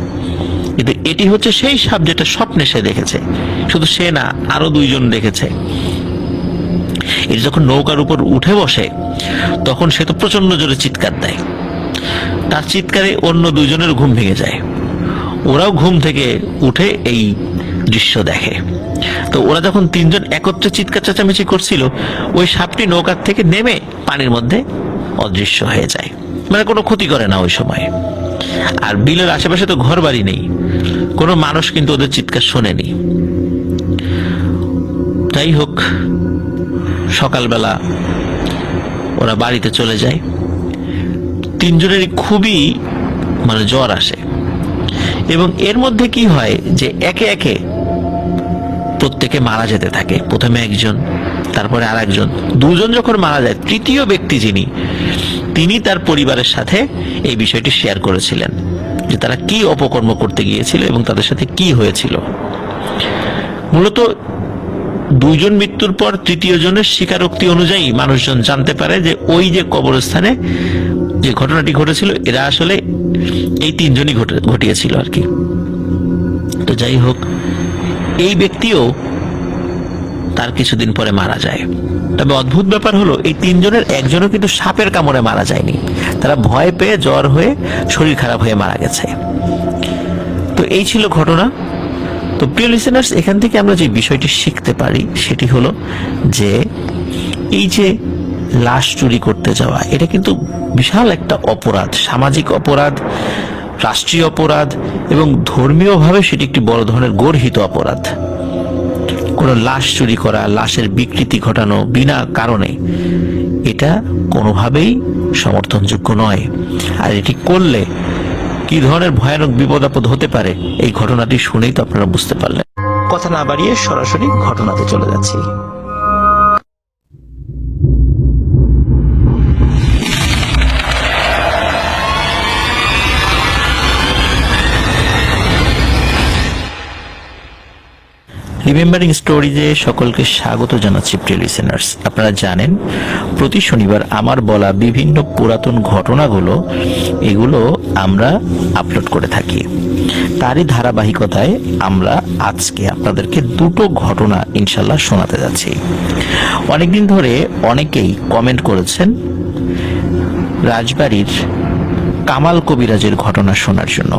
কিন্তু এটি হচ্ছে সেই সাপ যেটা স্বপ্নে সে দেখেছে। শুধু সে না, আরো দুইজন দেখেছে। এটি যখন নৌকার উপর উঠে বসে, তখন সে তো প্রচন্ড জোরে চিৎকার দেয়। তার চিৎকারে অন্য দুজনের ঘুম ভেঙে যায়। ওরাও ঘুম থেকে উঠে এই দৃশ্য দেখে। তো ওরা যখন তিনজন একত্রে চিৎকার চেঁচামেচি করছিল, ওই সাপটি নৌকার থেকে নেমে পানির মধ্যে অদৃশ্য হয়ে যায়, মানে কোনো ক্ষতি করে না ওই সময়। আর বিলের আশেপাশে তো ঘর বাড়ি নেই, কোনো মানুষ কিন্তু ওদের চিৎকার শোনেনি। যাই হোক, সকালবেলা ওরা বাড়িতে চলে যায়। তিনজনেরই খুবই মানে জ্বর আসে, এবং এর মধ্যে কি হয় যে একে একে প্রত্যেকে মারা যেতে থাকে। প্রথমে একজন, তারপরে আর একজন, দুজন যখন মারা যায়, তৃতীয় ব্যক্তি যিনি, তিনি তার পরিবারের সাথে এই বিষয়টি শেয়ার করেছিলেন যে তারা কি অপকর্ম করতে গিয়েছিল এবং তাদের সাথে কি হয়েছিল। মূলত দুইজন মৃত্যুর পর তৃতীয় জনের স্বীকারোক্তি অনুযায়ী মানুষজন জানতে পারে যে ওই যে কবরস্থানে যে ঘটনাটি ঘটেছিল, এরা আসলে এই তিনজনই ঘটিয়েছিল আর কি। তো যাই হোক, এই ব্যক্তিও তার কিছুদিন পরে মারা যায়। তবে অদ্ভুত ব্যাপার হলো, এই তিনজনের একজনও কিন্তু সাপের কামড়ে মারা যায়নি, তারা ভয় পেয়ে জ্বর হয়ে শরীর খারাপ হয়ে মারা গেছে। তো এই ছিল ঘটনা। তো প্রিয় লিসেনার্স, এখান থেকে আমরা যে বিষয়টি শিখতে পারি সেটি হলো যে এই যে লাশ চুরি করতে যাওয়া, এটা কিন্তু বিশাল একটা অপরাধ, সামাজিক অপরাধ, রাষ্ট্রীয় অপরাধ, এবং ধর্মীয়ভাবে সেটি একটি বড় ধরনের গর্হিত অপরাধ। কোনো লাশ চুরি করা, লাশের বিকৃতি ঘটানো বিনা কারণে, এটা কোনোভাবেই সমর্থনযোগ্য নয়। আর এটি করলে কি ধরনের ভয়ানক বিপদ আপদ হতে পারে, এই ঘটনাটি শুনেই তো আপনারা বুঝতে পারলেন। কথা না বাড়িয়ে সরাসরি ঘটনাতে চলে যাচ্ছি। রিমেম্বারিং স্টোরিজে সকলকে স্বাগত জানাচ্ছি প্রিয় লিসেনার্স। আপনারা জানেন, প্রতি শনিবার আমার বলা বিভিন্ন পুরাতন ঘটনাগুলো এগুলো আমরা আপলোড করে থাকি। তারই ধারাবাহিকতায় আমরা আজকে আপনাদেরকে দুটো ঘটনা ইনশাল্লাহ শোনাতে যাচ্ছি। অনেকদিন ধরে অনেকেই কমেন্ট করেছেন রাজবাড়ির কামাল কবিরাজের ঘটনা শোনার জন্য।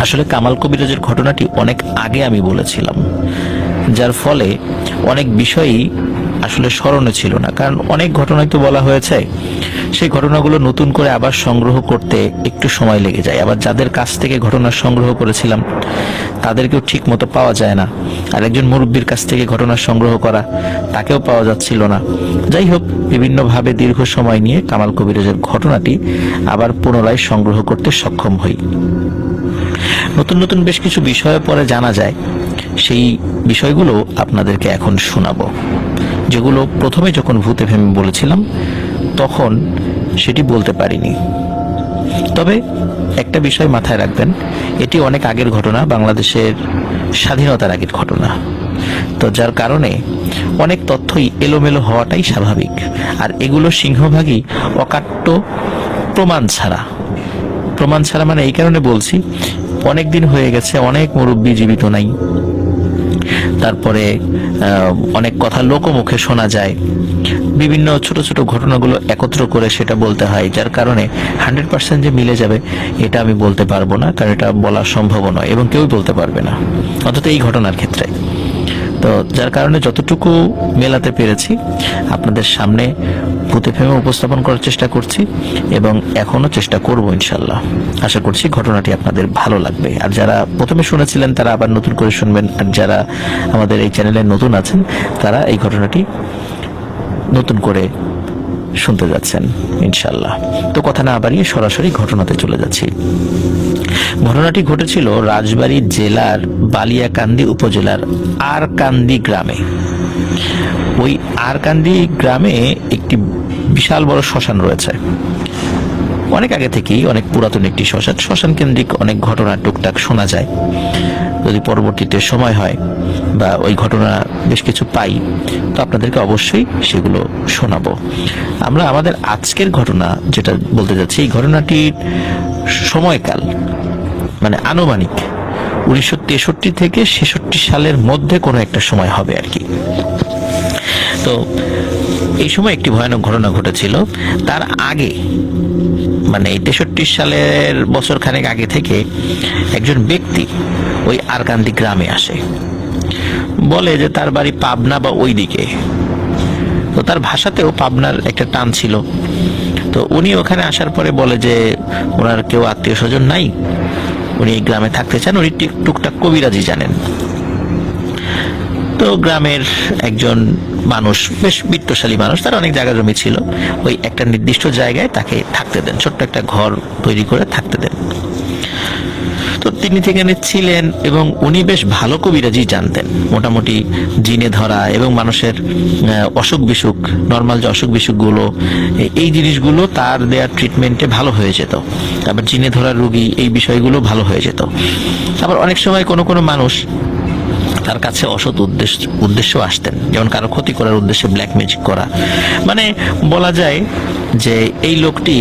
আসলে কামাল কবিরাজের ঘটনাটি অনেক আগে আমি বলেছিলাম, যার ফলে অনেক বিষয়ই আসলে স্মরণে ছিল না, কারণ অনেক ঘটনাই তো বলা হয়েছে, সেই ঘটনাগুলো নতুন করে আবার সংগ্রহ করতে একটু সময় লেগে যায়। আবার যাদের কাছ থেকে ঘটনা সংগ্রহ করেছিলাম তাদেরকেও ঠিক মতো পাওয়া যায় না, আর একজন মুরব্বীর কাছ থেকে ঘটনা সংগ্রহ করা, তাকেও পাওয়া যাচ্ছিল না। যাই হোক, বিভিন্নভাবে দীর্ঘ সময় নিয়ে কামাল কবিরাজের ঘটনাটি আবার পুনরায় সংগ্রহ করতে সক্ষম হই। নতুন নতুন বেশ কিছু বিষয় পরে জানা যায়, সেই বিষয়গুলো আপনাদেরকে এখন শোনাবো, যেগুলো প্রথমে যখন ভূতে ফেমে বলেছিলাম তখন সেটি বলতে পারিনি। তবে একটা বিষয় মাথায় রাখবেন, এটি অনেক আগের ঘটনা, বাংলাদেশের স্বাধীনতার আগের ঘটনা। তো যার কারণে অনেক তথ্যই এলোমেলো হওয়াটাই স্বাভাবিক। আর এগুলো সিংহভাগই অকাট্য প্রমাণ ছাড়া মানে এই কারণে বলছি, অনেক দিন হয়ে গেছে, অনেক মুরব্বী জীবিত নাই, তারপরে অনেক কথা লোকমুখে শোনা যায়, বিভিন্ন ছোট ছোট ঘটনাগুলো একত্র করে সেটা বলতে হয়, যার কারণে 100% যে মিলে যাবে এটা আমি বলতে পারবো না, কারণ এটা বলা সম্ভব নয় এবং কেউই বলতে পারবে না, অন্তত এই ঘটনার ক্ষেত্রে। তো যার কারণে যতটুকু মেলাতে পেরেছি আপনাদের সামনে ভূতে ফেমে উপস্থাপন করার চেষ্টা করছি, এবং এখনো চেষ্টা করব ইনশাল্লাহ। আশা করছি ঘটনাটি আপনাদের ভালো লাগবে। আর যারা প্রথমে শুনেছিলেন তারা আবার নতুন করে শুনবেন, আর যারা আমাদের এই চ্যানেলে নতুন আছেন তারা এই ঘটনাটি নতুন করে শুনতে যাচ্ছেন ইনশাল্লাহ। তো কথা না বাড়িয়ে সরাসরি ঘটনাতে চলে যাচ্ছি। ঘটনাটি ঘটেছিল রাজবাড়ী জেলার বালিয়াকান্দি উপজেলার আরকান্দি গ্রামে। ওই আরকান্দি গ্রামে একটি বিশাল বড় শ্মশান রয়েছে। অনেক আগে থেকেই অনেক পুরাতন একটি শ্মশান কেন্দ্রিক অনেক ঘটনা টুকটাক শোনা যায়। যদি পরবর্তীতে সময় হয় বা ওই ঘটনা বেশ কিছু পাই তো আপনাদেরকে অবশ্যই সেগুলো শোনাবো। আমরা আমাদের আজকের ঘটনা যেটা বলতে যাচ্ছি, এই ঘটনাটির সময়কাল মানে আনুমানিক 1963 থেকে 66 সালের মধ্যে কোনো একটা সময় হবে আর কি। তো এই সময় একটি ভয়ানক ঘটনা ঘটেছিল। তার আগে মানে 63 সালের বছর খানেক আগে থেকে একজন ব্যক্তি ওই আরকান্দি গ্রামে আসে, বলে যে তার বাড়ি পাবনা বা ওই দিকে। তো তার ভাষাতেও পাবনার একটা টান ছিল। তো উনি ওখানে আসার পরে বলে যে ওনার কেউ আত্মীয় স্বজন নাই, উনি এই গ্রামে থাকতে চান, উনি টুকটাক কবিরাজি জানেন। তো গ্রামের একজন মানুষ, বেশ বিত্তশালী মানুষ, তার অনেক জায়গা জমি ছিল, ওই একটা নির্দিষ্ট জায়গায় তাকে থাকতে দেন, ছোট্ট একটা ঘর তৈরি করে থাকতে দেন। তো তিনি সেখানে ছিলেন এবং উনি বেশ ভালো কবিরাজি জানতেন, মোটামুটি জিনে ধরা এবং মানুষের অসুখ বিসুখ, নর্মাল যে অসুখ বিসুখ গুলো, এই জিনিসগুলো তার দেওয়ার ট্রিটমেন্টে ভালো হয়ে যেত। তারপর জিনে ধরা রোগী, এই বিষয়গুলো ভালো হয়ে যেত। আবার অনেক সময় কোনো কোনো মানুষ তার কাছে অসৎ উদ্দেশ্য আসতেন, যেমন কারো ক্ষতি করার উদ্দেশ্যে ব্ল্যাক ম্যাজিক করা। মানে বলা যায় যে এই লোকটি